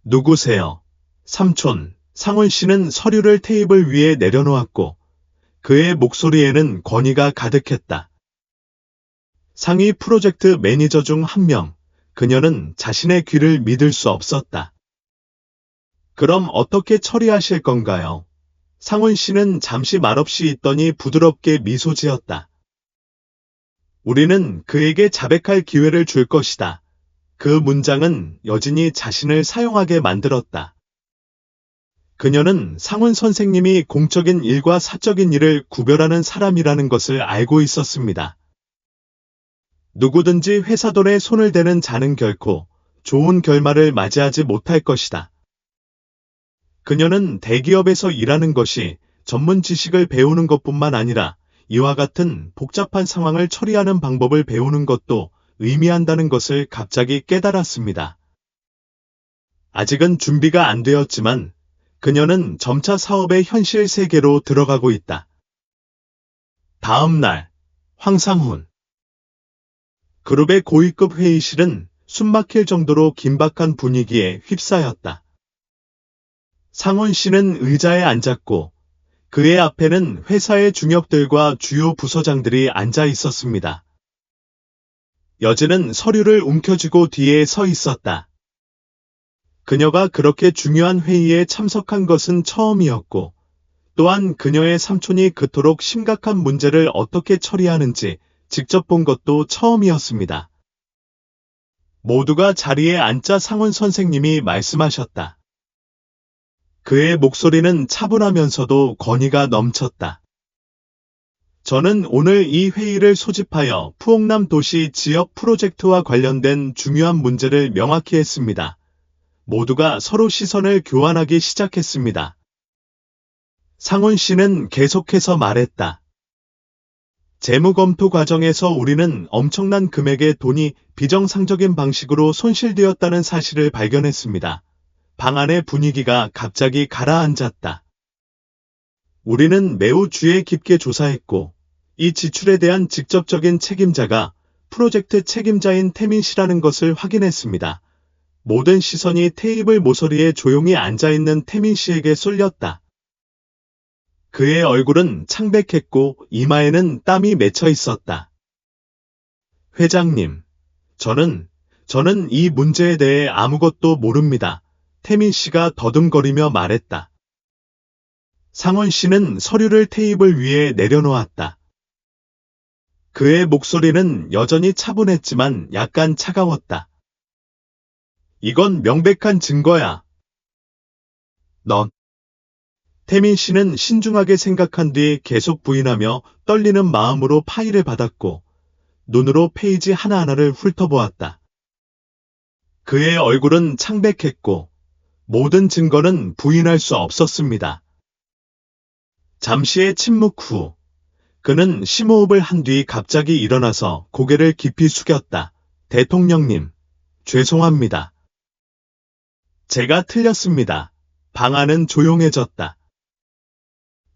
Speaker 1: 누구세요? 삼촌, 상훈 씨는 서류를 테이블 위에 내려놓았고 그의 목소리에는 권위가 가득했다. 상위 프로젝트 매니저 중 한 명, 그녀는 자신의 귀를 믿을 수 없었다. 그럼 어떻게 처리하실 건가요? 상훈 씨는 잠시 말없이 있더니 부드럽게 미소 지었다. 우리는 그에게 자백할 기회를 줄 것이다. 그 문장은 여진이 자신을 사용하게 만들었다. 그녀는 상훈 선생님이 공적인 일과 사적인 일을 구별하는 사람이라는 것을 알고 있었습니다. 누구든지 회사 돈에 손을 대는 자는 결코 좋은 결말을 맞이하지 못할 것이다. 그녀는 대기업에서 일하는 것이 전문 지식을 배우는 것뿐만 아니라 이와 같은 복잡한 상황을 처리하는 방법을 배우는 것도 의미한다는 것을 갑자기 깨달았습니다. 아직은 준비가 안 되었지만 그녀는 점차 사업의 현실 세계로 들어가고 있다. 다음 날, 황상훈. 그룹의 고위급 회의실은 숨막힐 정도로 긴박한 분위기에 휩싸였다. 상훈 씨는 의자에 앉았고 그의 앞에는 회사의 중역들과 주요 부서장들이 앉아 있었습니다. 여진은 서류를 움켜쥐고 뒤에 서 있었다. 그녀가 그렇게 중요한 회의에 참석한 것은 처음이었고 또한 그녀의 삼촌이 그토록 심각한 문제를 어떻게 처리하는지 직접 본 것도 처음이었습니다. 모두가 자리에 앉자 상훈 선생님이 말씀하셨다. 그의 목소리는 차분하면서도 권위가 넘쳤다. 저는 오늘 이 회의를 소집하여 푸옥남 도시 지역 프로젝트와 관련된 중요한 문제를 명확히 했습니다. 모두가 서로 시선을 교환하기 시작했습니다. 상훈 씨는 계속해서 말했다. 재무검토 과정에서 우리는 엄청난 금액의 돈이 비정상적인 방식으로 손실되었다는 사실을 발견했습니다. 방 안의 분위기가 갑자기 가라앉았다. 우리는 매우 주의 깊게 조사했고 이 지출에 대한 직접적인 책임자가 프로젝트 책임자인 태민 씨라는 것을 확인했습니다. 모든 시선이 테이블 모서리에 조용히 앉아있는 태민 씨에게 쏠렸다. 그의 얼굴은 창백했고 이마에는 땀이 맺혀 있었다. 회장님, 저는 이 문제에 대해 아무것도 모릅니다. 태민 씨가 더듬거리며 말했다. 상원 씨는 서류를 테이블 위에 내려놓았다. 그의 목소리는 여전히 차분했지만 약간 차가웠다. 이건 명백한 증거야. 넌. 태민 씨는 신중하게 생각한 뒤 계속 부인하며 떨리는 마음으로 파일을 받았고 눈으로 페이지 하나하나를 훑어보았다. 그의 얼굴은 창백했고 모든 증거는 부인할 수 없었습니다. 잠시의 침묵 후 그는 심호흡을 한 뒤 갑자기 일어나서 고개를 깊이 숙였다. 대통령님, 죄송합니다. 제가 틀렸습니다. 방 안은 조용해졌다.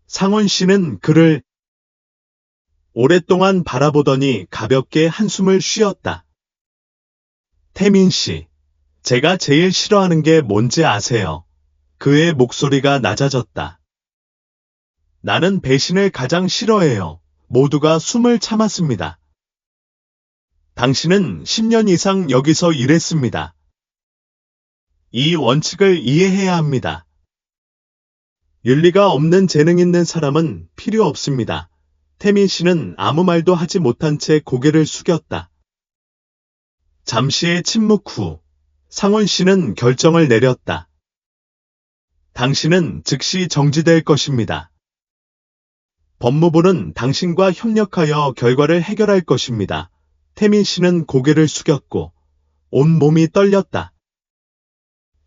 Speaker 1: 상원 씨는 그를 오랫동안 바라보더니 가볍게 한숨을 쉬었다. 태민 씨, 제가 제일 싫어하는 게 뭔지 아세요? 그의 목소리가 낮아졌다. 나는 배신을 가장 싫어해요. 모두가 숨을 참았습니다. 당신은 10년 이상 여기서 일했습니다. 이 원칙을 이해해야 합니다. 윤리가 없는 재능 있는 사람은 필요 없습니다. 태민 씨는 아무 말도 하지 못한 채 고개를 숙였다. 잠시의 침묵 후 상원 씨는 결정을 내렸다. 당신은 즉시 정지될 것입니다. 법무부는 당신과 협력하여 결과를 해결할 것입니다. 태민 씨는 고개를 숙였고 온몸이 떨렸다.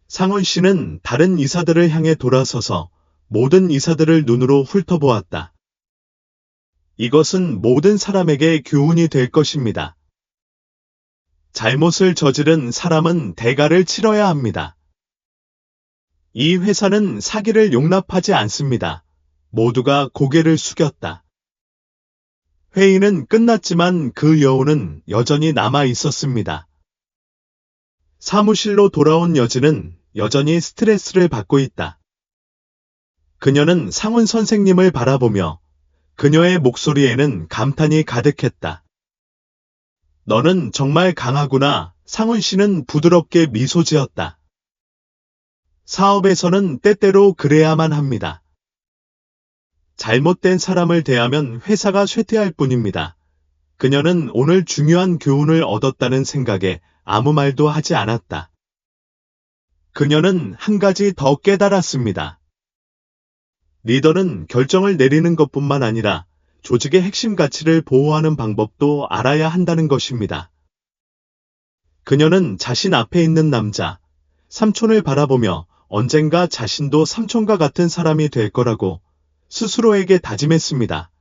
Speaker 1: 상원 씨는 다른 이사들을 향해 돌아서서 모든 이사들을 눈으로 훑어보았다. 이것은 모든 사람에게 교훈이 될 것입니다. 잘못을 저지른 사람은 대가를 치러야 합니다. 이 회사는 사기를 용납하지 않습니다. 모두가 고개를 숙였다. 회의는 끝났지만 그 여우는 여전히 남아 있었습니다. 사무실로 돌아온 여진은 여전히 스트레스를 받고 있다. 그녀는 상훈 선생님을 바라보며 그녀의 목소리에는 감탄이 가득했다. 너는 정말 강하구나. 상훈 씨는 부드럽게 미소 지었다. 사업에서는 때때로 그래야만 합니다. 잘못된 사람을 대하면 회사가 쇠퇴할 뿐입니다. 그녀는 오늘 중요한 교훈을 얻었다는 생각에 아무 말도 하지 않았다. 그녀는 한 가지 더 깨달았습니다. 리더는 결정을 내리는 것뿐만 아니라 조직의 핵심 가치를 보호하는 방법도 알아야 한다는 것입니다. 그녀는 자신 앞에 있는 남자, 삼촌을 바라보며 언젠가 자신도 삼촌과 같은 사람이 될 거라고 스스로에게 다짐했습니다.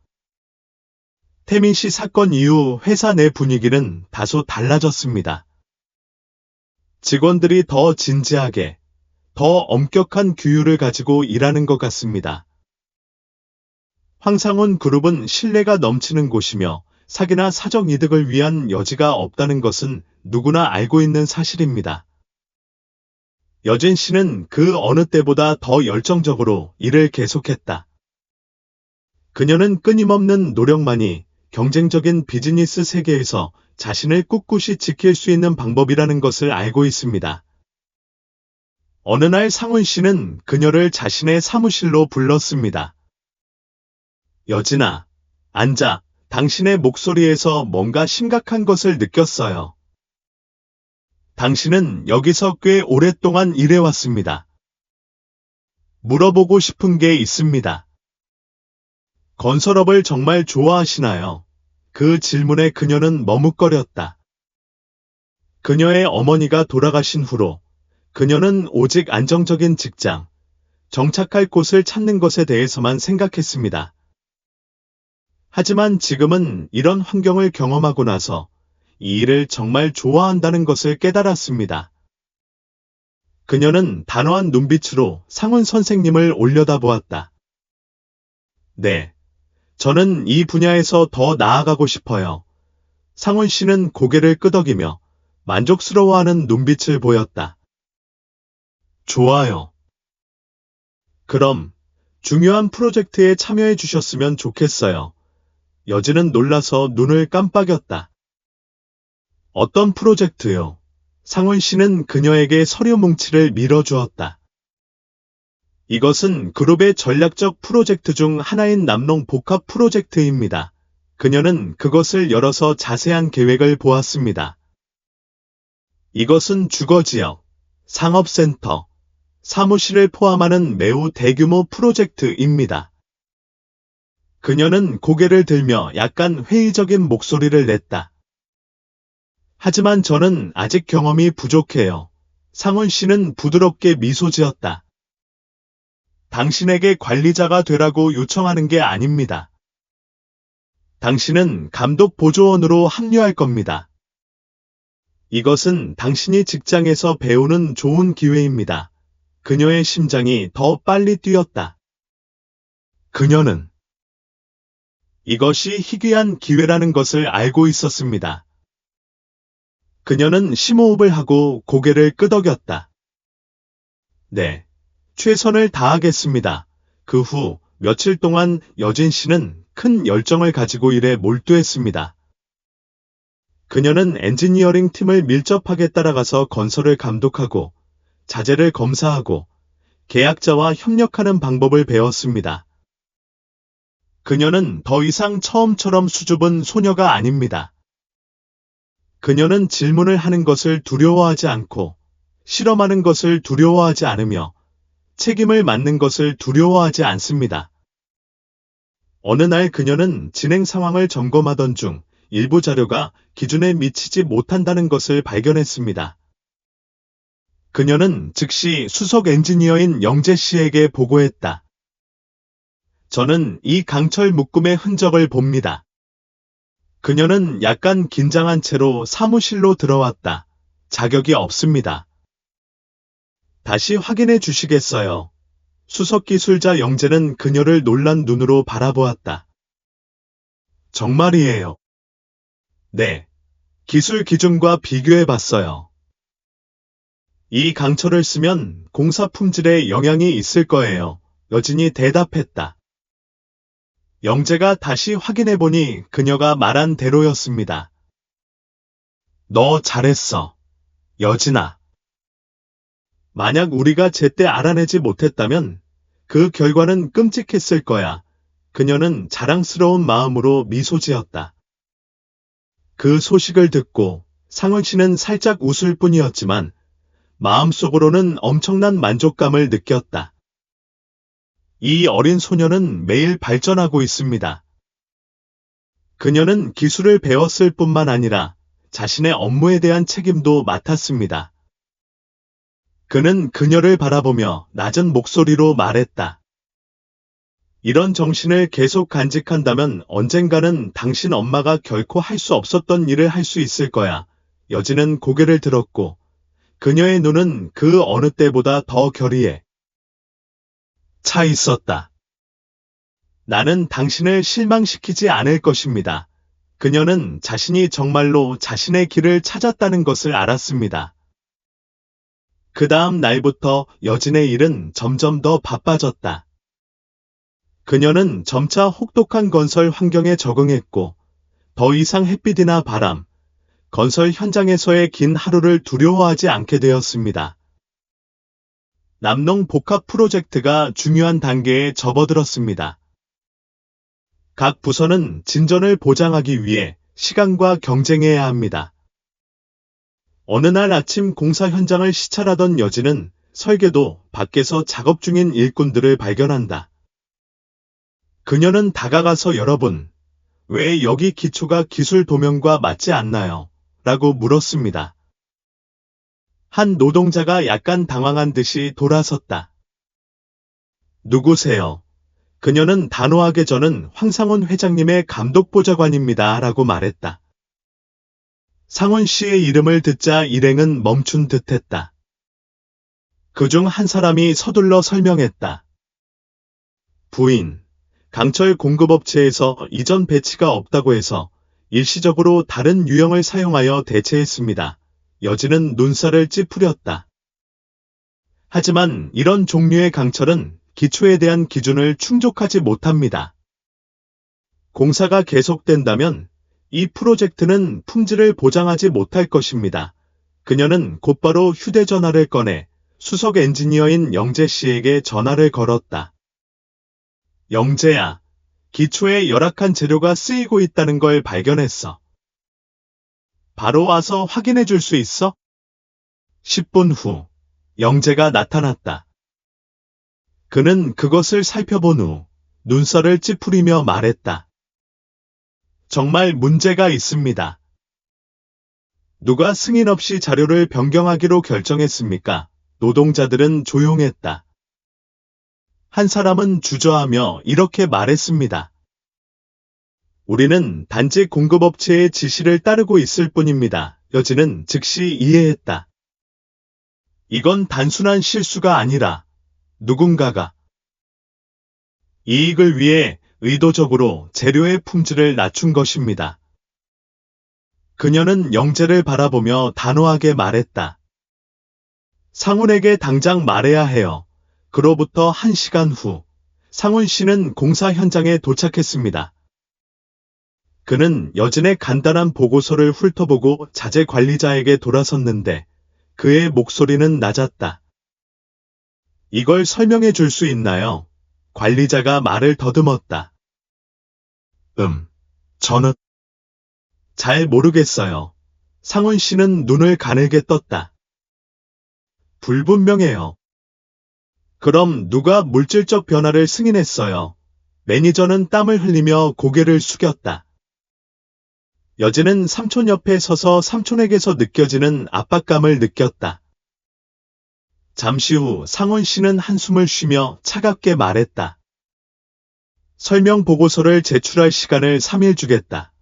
Speaker 1: 태민 씨 사건 이후 회사 내 분위기는 다소 달라졌습니다. 직원들이 더 진지하게, 더 엄격한 규율을 가지고 일하는 것 같습니다. 황상훈 그룹은 신뢰가 넘치는 곳이며 사기나 사적 이득을 위한 여지가 없다는 것은 누구나 알고 있는 사실입니다. 여진 씨는 그 어느 때보다 더 열정적으로 일을 계속했다. 그녀는 끊임없는 노력만이 경쟁적인 비즈니스 세계에서 자신을 꿋꿋이 지킬 수 있는 방법이라는 것을 알고 있습니다. 어느 날 상훈 씨는 그녀를 자신의 사무실로 불렀습니다. 여진아, 앉아. 당신의 목소리에서 뭔가 심각한 것을 느꼈어요. 당신은 여기서 꽤 오랫동안 일해왔습니다. 물어보고 싶은 게 있습니다. 건설업을 정말 좋아하시나요? 그 질문에 그녀는 머뭇거렸다. 그녀의 어머니가 돌아가신 후로 그녀는 오직 안정적인 직장, 정착할 곳을 찾는 것에 대해서만 생각했습니다. 하지만 지금은 이런 환경을 경험하고 나서 이 일을 정말 좋아한다는 것을 깨달았습니다. 그녀는 단호한 눈빛으로 상훈 선생님을 올려다보았다. 네. 저는 이 분야에서 더 나아가고 싶어요. 상훈 씨는 고개를 끄덕이며 만족스러워하는 눈빛을 보였다. 좋아요. 그럼 중요한 프로젝트에 참여해 주셨으면 좋겠어요. 여진은 놀라서 눈을 깜빡였다. 어떤 프로젝트요? 상훈 씨는 그녀에게 서류 뭉치를 밀어주었다. 이것은 그룹의 전략적 프로젝트 중 하나인 남농 복합 프로젝트입니다. 그녀는 그것을 열어서 자세한 계획을 보았습니다. 이것은 주거지역, 상업센터, 사무실을 포함하는 매우 대규모 프로젝트입니다. 그녀는 고개를 들며 약간 회의적인 목소리를 냈다. 하지만 저는 아직 경험이 부족해요. 상훈 씨는 부드럽게 미소 지었다. 당신에게 관리자가 되라고 요청하는 게 아닙니다. 당신은 감독 보조원으로 합류할 겁니다. 이것은 당신이 직장에서 배우는 좋은 기회입니다. 그녀의 심장이 더 빨리 뛰었다. 그녀는 이것이 희귀한 기회라는 것을 알고 있었습니다. 그녀는 심호흡을 하고 고개를 끄덕였다. 네, 최선을 다하겠습니다. 그 후 며칠 동안 여진 씨는 큰 열정을 가지고 일에 몰두했습니다. 그녀는 엔지니어링 팀을 밀접하게 따라가서 건설을 감독하고 자재를 검사하고 계약자와 협력하는 방법을 배웠습니다. 그녀는 더 이상 처음처럼 수줍은 소녀가 아닙니다. 그녀는 질문을 하는 것을 두려워하지 않고 실험하는 것을 두려워하지 않으며 책임을 맡는 것을 두려워하지 않습니다. 어느 날 그녀는 진행 상황을 점검하던 중 일부 자료가 기준에 미치지 못한다는 것을 발견했습니다. 그녀는 즉시 수석 엔지니어인 영재 씨에게 보고했다. 저는 이 강철 묶음의 흔적을 봅니다. 그녀는 약간 긴장한 채로 사무실로 들어왔다. 자격이 없습니다. 다시 확인해 주시겠어요? 수석 기술자 영재는 그녀를 놀란 눈으로 바라보았다. 정말이에요. 네. 기술 기준과 비교해 봤어요. 이 강철을 쓰면 공사 품질에 영향이 있을 거예요. 여진이 대답했다. 영재가 다시 확인해보니 그녀가 말한 대로였습니다. 너 잘했어. 여진아. 만약 우리가 제때 알아내지 못했다면 그 결과는 끔찍했을 거야. 그녀는 자랑스러운 마음으로 미소 지었다. 그 소식을 듣고 상훈 씨는 살짝 웃을 뿐이었지만 마음속으로는 엄청난 만족감을 느꼈다. 이 어린 소녀는 매일 발전하고 있습니다. 그녀는 기술을 배웠을 뿐만 아니라 자신의 업무에 대한 책임도 맡았습니다. 그는 그녀를 바라보며 낮은 목소리로 말했다. 이런 정신을 계속 간직한다면 언젠가는 당신 엄마가 결코 할 수 없었던 일을 할 수 있을 거야. 여진은 고개를 들었고 그녀의 눈은 그 어느 때보다 더 결의에 차 있었다. 나는 당신을 실망시키지 않을 것입니다. 그녀는 자신이 정말로 자신의 길을 찾았다는 것을 알았습니다. 그 다음 날부터 여진의 일은 점점 더 바빠졌다. 그녀는 점차 혹독한 건설 환경에 적응했고 더 이상 햇빛이나 바람, 건설 현장에서의 긴 하루를 두려워하지 않게 되었습니다. 남농 복합 프로젝트가 중요한 단계에 접어들었습니다. 각 부서는 진전을 보장하기 위해 시간과 경쟁해야 합니다. 어느 날 아침 공사 현장을 시찰하던 여진은 설계도 밖에서 작업 중인 일꾼들을 발견한다. 그녀는 다가가서 여러분, 왜 여기 기초가 기술 도면과 맞지 않나요? 라고 물었습니다. 한 노동자가 약간 당황한 듯이 돌아섰다. 누구세요? 그녀는 단호하게 저는 황상훈 회장님의 감독보좌관입니다. 라고 말했다. 상훈 씨의 이름을 듣자 일행은 멈춘 듯했다. 그중 한 사람이 서둘러 설명했다. 부인, 강철 공급업체에서 이전 배치가 없다고 해서 일시적으로 다른 유형을 사용하여 대체했습니다. 여진은 눈살을 찌푸렸다. 하지만 이런 종류의 강철은 기초에 대한 기준을 충족하지 못합니다. 공사가 계속된다면 이 프로젝트는 품질을 보장하지 못할 것입니다. 그녀는 곧바로 휴대전화를 꺼내 수석 엔지니어인 영재 씨에게 전화를 걸었다. 영재야, 기초에 열악한 재료가 쓰이고 있다는 걸 발견했어. 바로 와서 확인해 줄 수 있어? 10분 후, 영재가 나타났다. 그는 그것을 살펴본 후 눈살을 찌푸리며 말했다. 정말 문제가 있습니다. 누가 승인 없이 자료를 변경하기로 결정했습니까? 노동자들은 조용했다. 한 사람은 주저하며 이렇게 말했습니다. 우리는 단지 공급업체의 지시를 따르고 있을 뿐입니다. 여진은 즉시 이해했다. 이건 단순한 실수가 아니라 누군가가 이익을 위해 의도적으로 재료의 품질을 낮춘 것입니다. 그녀는 영재를 바라보며 단호하게 말했다. 상훈에게 당장 말해야 해요. 그로부터 1시간 후, 상훈 씨는 공사 현장에 도착했습니다. 그는 여진의 간단한 보고서를 훑어보고 자재 관리자에게 돌아섰는데 그의 목소리는 낮았다. 이걸 설명해 줄 수 있나요? 관리자가 말을 더듬었다. 저는 잘 모르겠어요. 상훈 씨는 눈을 가늘게 떴다. 불분명해요. 그럼 누가 물질적 변화를 승인했어요? 매니저는 땀을 흘리며 고개를 숙였다. 여진은 삼촌 옆에 서서 삼촌에게서 느껴지는 압박감을 느꼈다. 잠시 후 상훈 씨는 한숨을 쉬며 차갑게 말했다. 설명 보고서를 제출할 시간을 3일 주겠다.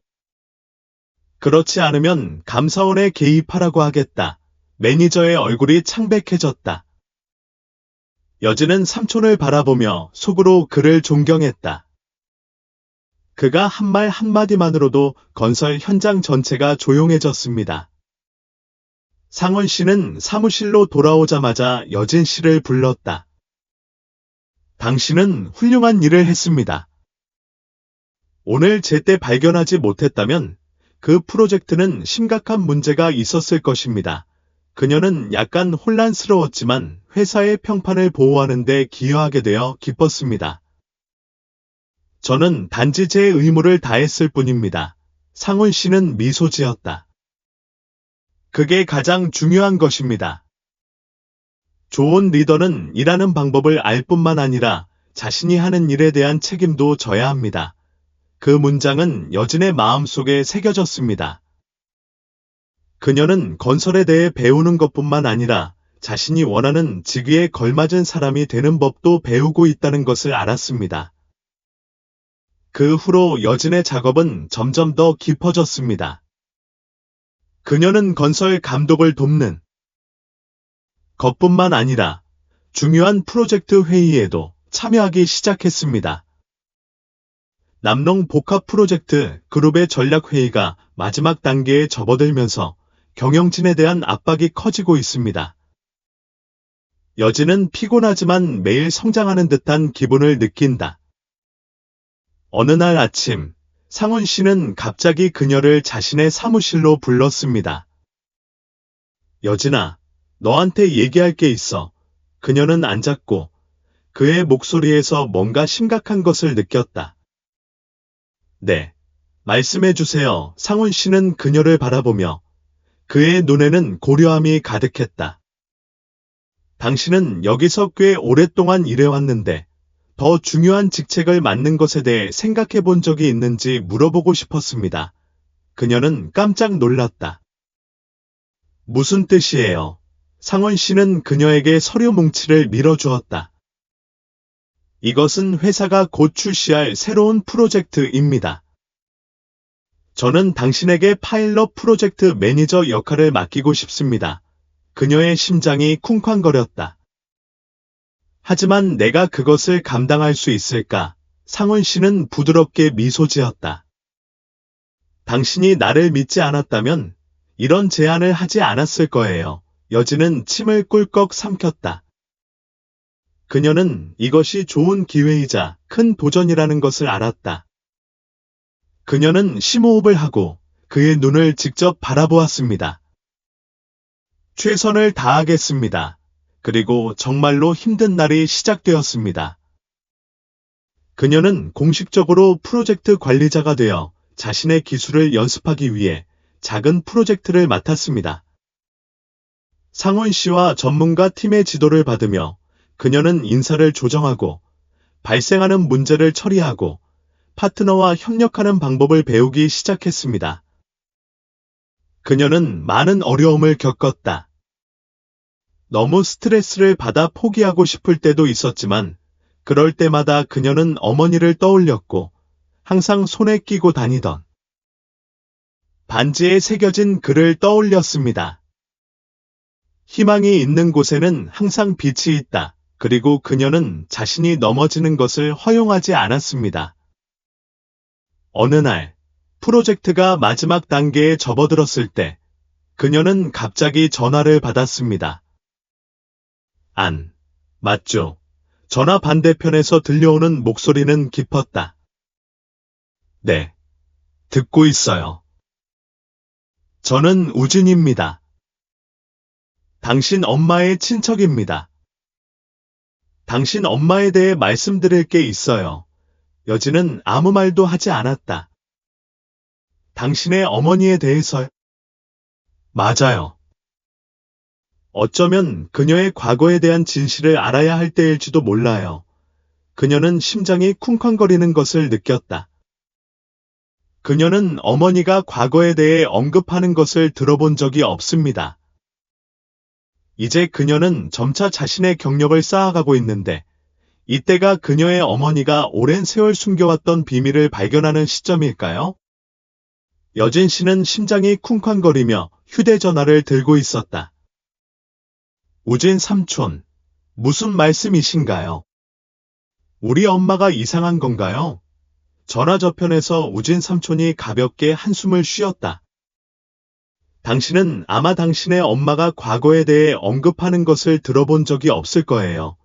Speaker 1: 그렇지 않으면 감사원에 개입하라고 하겠다. 매니저의 얼굴이 창백해졌다. 여진은 삼촌을 바라보며 속으로 그를 존경했다. 그가 한 말 한마디만으로도 건설 현장 전체가 조용해졌습니다. 상원 씨는 사무실로 돌아오자마자 여진 씨를 불렀다. 당신은 훌륭한 일을 했습니다. 오늘 제때 발견하지 못했다면 그 프로젝트는 심각한 문제가 있었을 것입니다. 그녀는 약간 혼란스러웠지만 회사의 평판을 보호하는 데 기여하게 되어 기뻤습니다. 저는 단지 제 의무를 다했을 뿐입니다. 상훈 씨는 미소 지었다. 그게 가장 중요한 것입니다. 좋은 리더는 일하는 방법을 알 뿐만 아니라 자신이 하는 일에 대한 책임도 져야 합니다. 그 문장은 여진의 마음속에 새겨졌습니다. 그녀는 건설에 대해 배우는 것뿐만 아니라 자신이 원하는 직위에 걸맞은 사람이 되는 법도 배우고 있다는 것을 알았습니다. 그 후로 여진의 작업은 점점 더 깊어졌습니다. 그녀는 건설 감독을 돕는 것뿐만 아니라 중요한 프로젝트 회의에도 참여하기 시작했습니다. 남농 복합 프로젝트 그룹의 전략회의가 마지막 단계에 접어들면서 경영진에 대한 압박이 커지고 있습니다. 여진은 피곤하지만 매일 성장하는 듯한 기분을 느낀다. 어느 날 아침, 상훈 씨는 갑자기 그녀를 자신의 사무실로 불렀습니다. 여진아, 너한테 얘기할 게 있어. 그녀는 앉았고 그의 목소리에서 뭔가 심각한 것을 느꼈다. 네, 말씀해 주세요. 상훈 씨는 그녀를 바라보며 그의 눈에는 고려함이 가득했다. 당신은 여기서 꽤 오랫동안 일해왔는데 더 중요한 직책을 맡는 것에 대해 생각해 본 적이 있는지 물어보고 싶었습니다. 그녀는 깜짝 놀랐다. 무슨 뜻이에요? 상원 씨는 그녀에게 서류 뭉치를 밀어주었다. 이것은 회사가 곧 출시할 새로운 프로젝트입니다. 저는 당신에게 파일럿 프로젝트 매니저 역할을 맡기고 싶습니다. 그녀의 심장이 쿵쾅거렸다. 하지만 내가 그것을 감당할 수 있을까? 상원 씨는 부드럽게 미소 지었다. 당신이 나를 믿지 않았다면 이런 제안을 하지 않았을 거예요. 여진은 침을 꿀꺽 삼켰다. 그녀는 이것이 좋은 기회이자 큰 도전이라는 것을 알았다. 그녀는 심호흡을 하고 그의 눈을 직접 바라보았습니다. 최선을 다하겠습니다. 그리고 정말로 힘든 날이 시작되었습니다. 그녀는 공식적으로 프로젝트 관리자가 되어 자신의 기술을 연습하기 위해 작은 프로젝트를 맡았습니다. 상원 씨와 전문가 팀의 지도를 받으며 그녀는 인사를 조정하고 발생하는 문제를 처리하고 파트너와 협력하는 방법을 배우기 시작했습니다. 그녀는 많은 어려움을 겪었다. 너무 스트레스를 받아 포기하고 싶을 때도 있었지만 그럴 때마다 그녀는 어머니를 떠올렸고 항상 손에 끼고 다니던 반지에 새겨진 글을 떠올렸습니다. 희망이 있는 곳에는 항상 빛이 있다. 그리고 그녀는 자신이 넘어지는 것을 허용하지 않았습니다. 어느 날 프로젝트가 마지막 단계에 접어들었을 때 그녀는 갑자기 전화를 받았습니다. 맞죠? 전화 반대편에서 들려오는 목소리는 깊었다. 네, 듣고 있어요. 저는 우진입니다. 당신 엄마의 친척입니다. 당신 엄마에 대해 말씀드릴 게 있어요. 여진은 아무 말도 하지 않았다. 당신의 어머니에 대해서요? 맞아요. 어쩌면 그녀의 과거에 대한 진실을 알아야 할 때일지도 몰라요. 그녀는 심장이 쿵쾅거리는 것을 느꼈다. 그녀는 어머니가 과거에 대해 언급하는 것을 들어본 적이 없습니다. 이제 그녀는 점차 자신의 경력을 쌓아가고 있는데 이때가 그녀의 어머니가 오랜 세월 숨겨왔던 비밀을 발견하는 시점일까요? 여진 씨는 심장이 쿵쾅거리며 휴대전화를 들고 있었다. 우진 삼촌, 무슨 말씀이신가요? 우리 엄마가 이상한 건가요? 전화 저편에서 우진 삼촌이 가볍게 한숨을 쉬었다. 당신은 아마 당신의 엄마가 과거에 대해 언급하는 것을 들어본 적이 없을 거예요.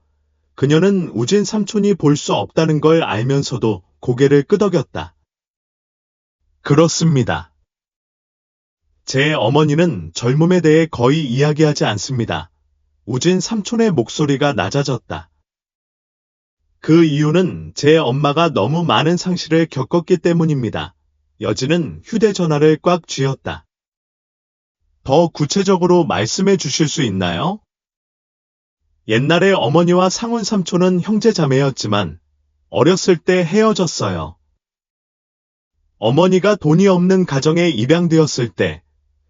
Speaker 1: 그녀는 우진 삼촌이 볼 수 없다는 걸 알면서도 고개를 끄덕였다. 그렇습니다. 제 어머니는 젊음에 대해 거의 이야기하지 않습니다. 우진 삼촌의 목소리가 낮아졌다. 그 이유는 제 엄마가 너무 많은 상실을 겪었기 때문입니다. 여진은 휴대전화를 꽉 쥐었다. 더 구체적으로 말씀해 주실 수 있나요? 옛날에 어머니와 상훈 삼촌은 형제자매였지만 어렸을 때 헤어졌어요. 어머니가 돈이 없는 가정에 입양되었을 때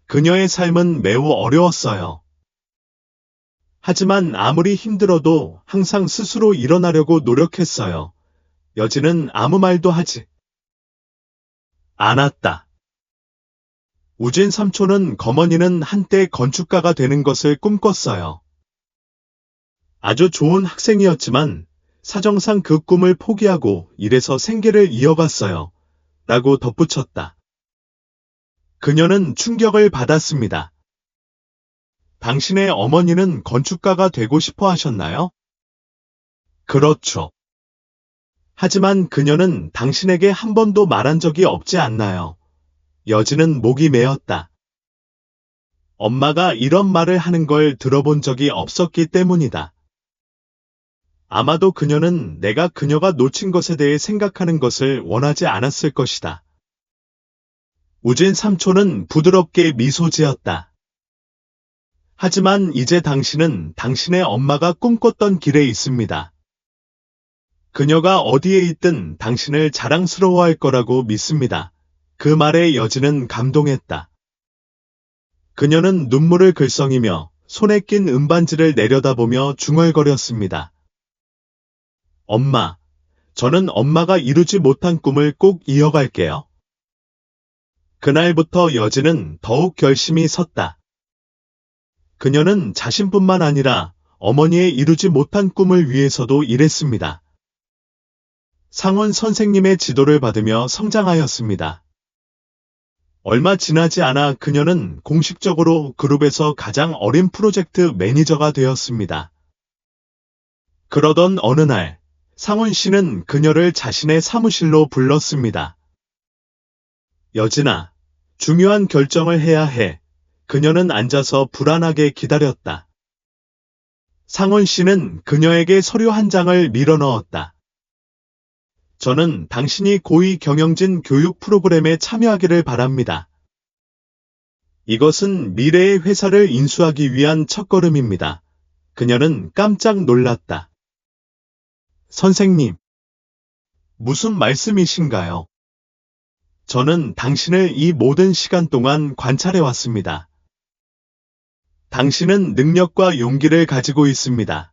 Speaker 1: 그녀의 삶은 매우 어려웠어요. 하지만 아무리 힘들어도 항상 스스로 일어나려고 노력했어요. 여진은 아무 말도 하지 않았다. 우진 삼촌은 거머니는 한때 건축가가 되는 것을 꿈꿨어요. 아주 좋은 학생이었지만 사정상 그 꿈을 포기하고 일해서 생계를 이어갔어요. 라고 덧붙였다. 그녀는 충격을 받았습니다. 당신의 어머니는 건축가가 되고 싶어 하셨나요? 그렇죠. 하지만 그녀는 당신에게 한 번도 말한 적이 없지 않나요? 여진은 목이 메었다. 엄마가 이런 말을 하는 걸 들어본 적이 없었기 때문이다. 아마도 그녀는 내가 그녀가 놓친 것에 대해 생각하는 것을 원하지 않았을 것이다. 우진 삼촌은 부드럽게 미소 지었다. 하지만 이제 당신은 당신의 엄마가 꿈꿨던 길에 있습니다. 그녀가 어디에 있든 당신을 자랑스러워할 거라고 믿습니다. 그 말에 여진은 감동했다. 그녀는 눈물을 글썽이며 손에 낀 은반지를 내려다보며 중얼거렸습니다. 엄마, 저는 엄마가 이루지 못한 꿈을 꼭 이어갈게요. 그날부터 여진은 더욱 결심이 섰다. 그녀는 자신뿐만 아니라 어머니의 이루지 못한 꿈을 위해서도 일했습니다. 상원 선생님의 지도를 받으며 성장하였습니다. 얼마 지나지 않아 그녀는 공식적으로 그룹에서 가장 어린 프로젝트 매니저가 되었습니다. 그러던 어느 날, 상훈 씨는 그녀를 자신의 사무실로 불렀습니다. 여진아, 중요한 결정을 해야 해. 그녀는 앉아서 불안하게 기다렸다. 상원 씨는 그녀에게 서류 한 장을 밀어넣었다. 저는 당신이 고위 경영진 교육 프로그램에 참여하기를 바랍니다. 이것은 미래의 회사를 인수하기 위한 첫걸음입니다. 그녀는 깜짝 놀랐다. 선생님, 무슨 말씀이신가요? 저는 당신을 이 모든 시간 동안 관찰해 왔습니다. 당신은 능력과 용기를 가지고 있습니다.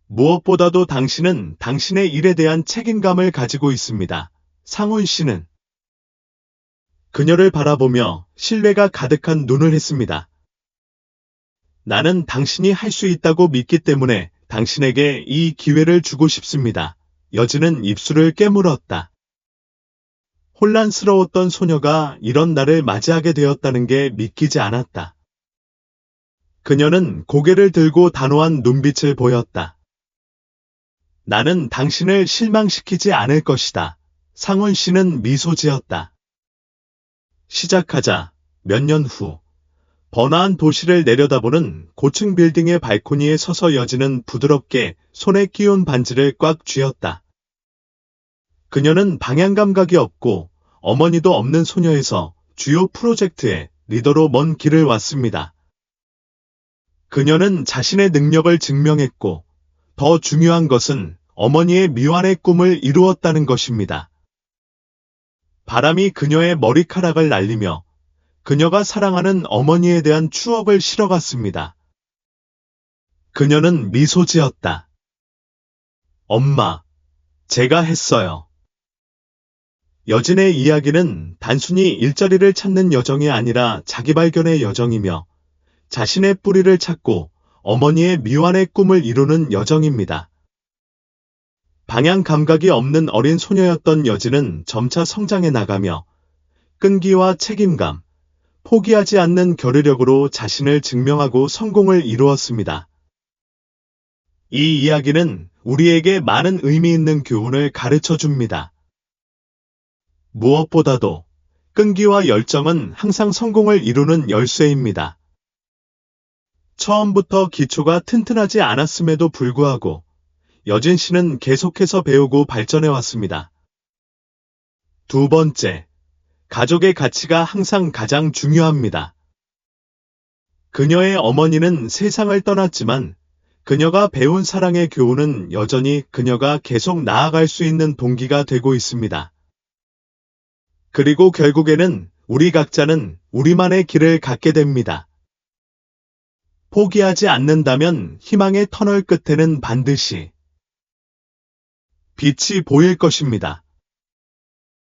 Speaker 1: 무엇보다도 당신은 당신의 일에 대한 책임감을 가지고 있습니다. 상훈 씨는 그녀를 바라보며 신뢰가 가득한 눈을 했습니다. 나는 당신이 할 수 있다고 믿기 때문에 당신에게 이 기회를 주고 싶습니다. 여진은 입술을 깨물었다. 혼란스러웠던 소녀가 이런 날을 맞이하게 되었다는 게 믿기지 않았다. 그녀는 고개를 들고 단호한 눈빛을 보였다. 나는 당신을 실망시키지 않을 것이다. 상훈 씨는 미소 지었다. 시작하자. 몇 년 후, 번화한 도시를 내려다보는 고층 빌딩의 발코니에 서서 여진은 부드럽게 손에 끼운 반지를 꽉 쥐었다. 그녀는 방향 감각이 없고 어머니도 없는 소녀에서 주요 프로젝트의 리더로 먼 길을 왔습니다. 그녀는 자신의 능력을 증명했고 더 중요한 것은 어머니의 미완의 꿈을 이루었다는 것입니다. 바람이 그녀의 머리카락을 날리며 그녀가 사랑하는 어머니에 대한 추억을 실어갔습니다. 그녀는 미소 지었다. 엄마, 제가 했어요. 여진의 이야기는 단순히 일자리를 찾는 여정이 아니라 자기 발견의 여정이며 자신의 뿌리를 찾고 어머니의 미완의 꿈을 이루는 여정입니다. 방향 감각이 없는 어린 소녀였던 여진은 점차 성장해 나가며 끈기와 책임감, 포기하지 않는 결의력으로 자신을 증명하고 성공을 이루었습니다. 이 이야기는 우리에게 많은 의미 있는 교훈을 가르쳐 줍니다. 무엇보다도 끈기와 열정은 항상 성공을 이루는 열쇠입니다. 처음부터 기초가 튼튼하지 않았음에도 불구하고 여진 씨는 계속해서 배우고 발전해 왔습니다. 두 번째, 가족의 가치가 항상 가장 중요합니다. 그녀의 어머니는 세상을 떠났지만 그녀가 배운 사랑의 교훈은 여전히 그녀가 계속 나아갈 수 있는 동기가 되고 있습니다. 그리고 결국에는 우리 각자는 우리만의 길을 갖게 됩니다. 포기하지 않는다면 희망의 터널 끝에는 반드시 빛이 보일 것입니다.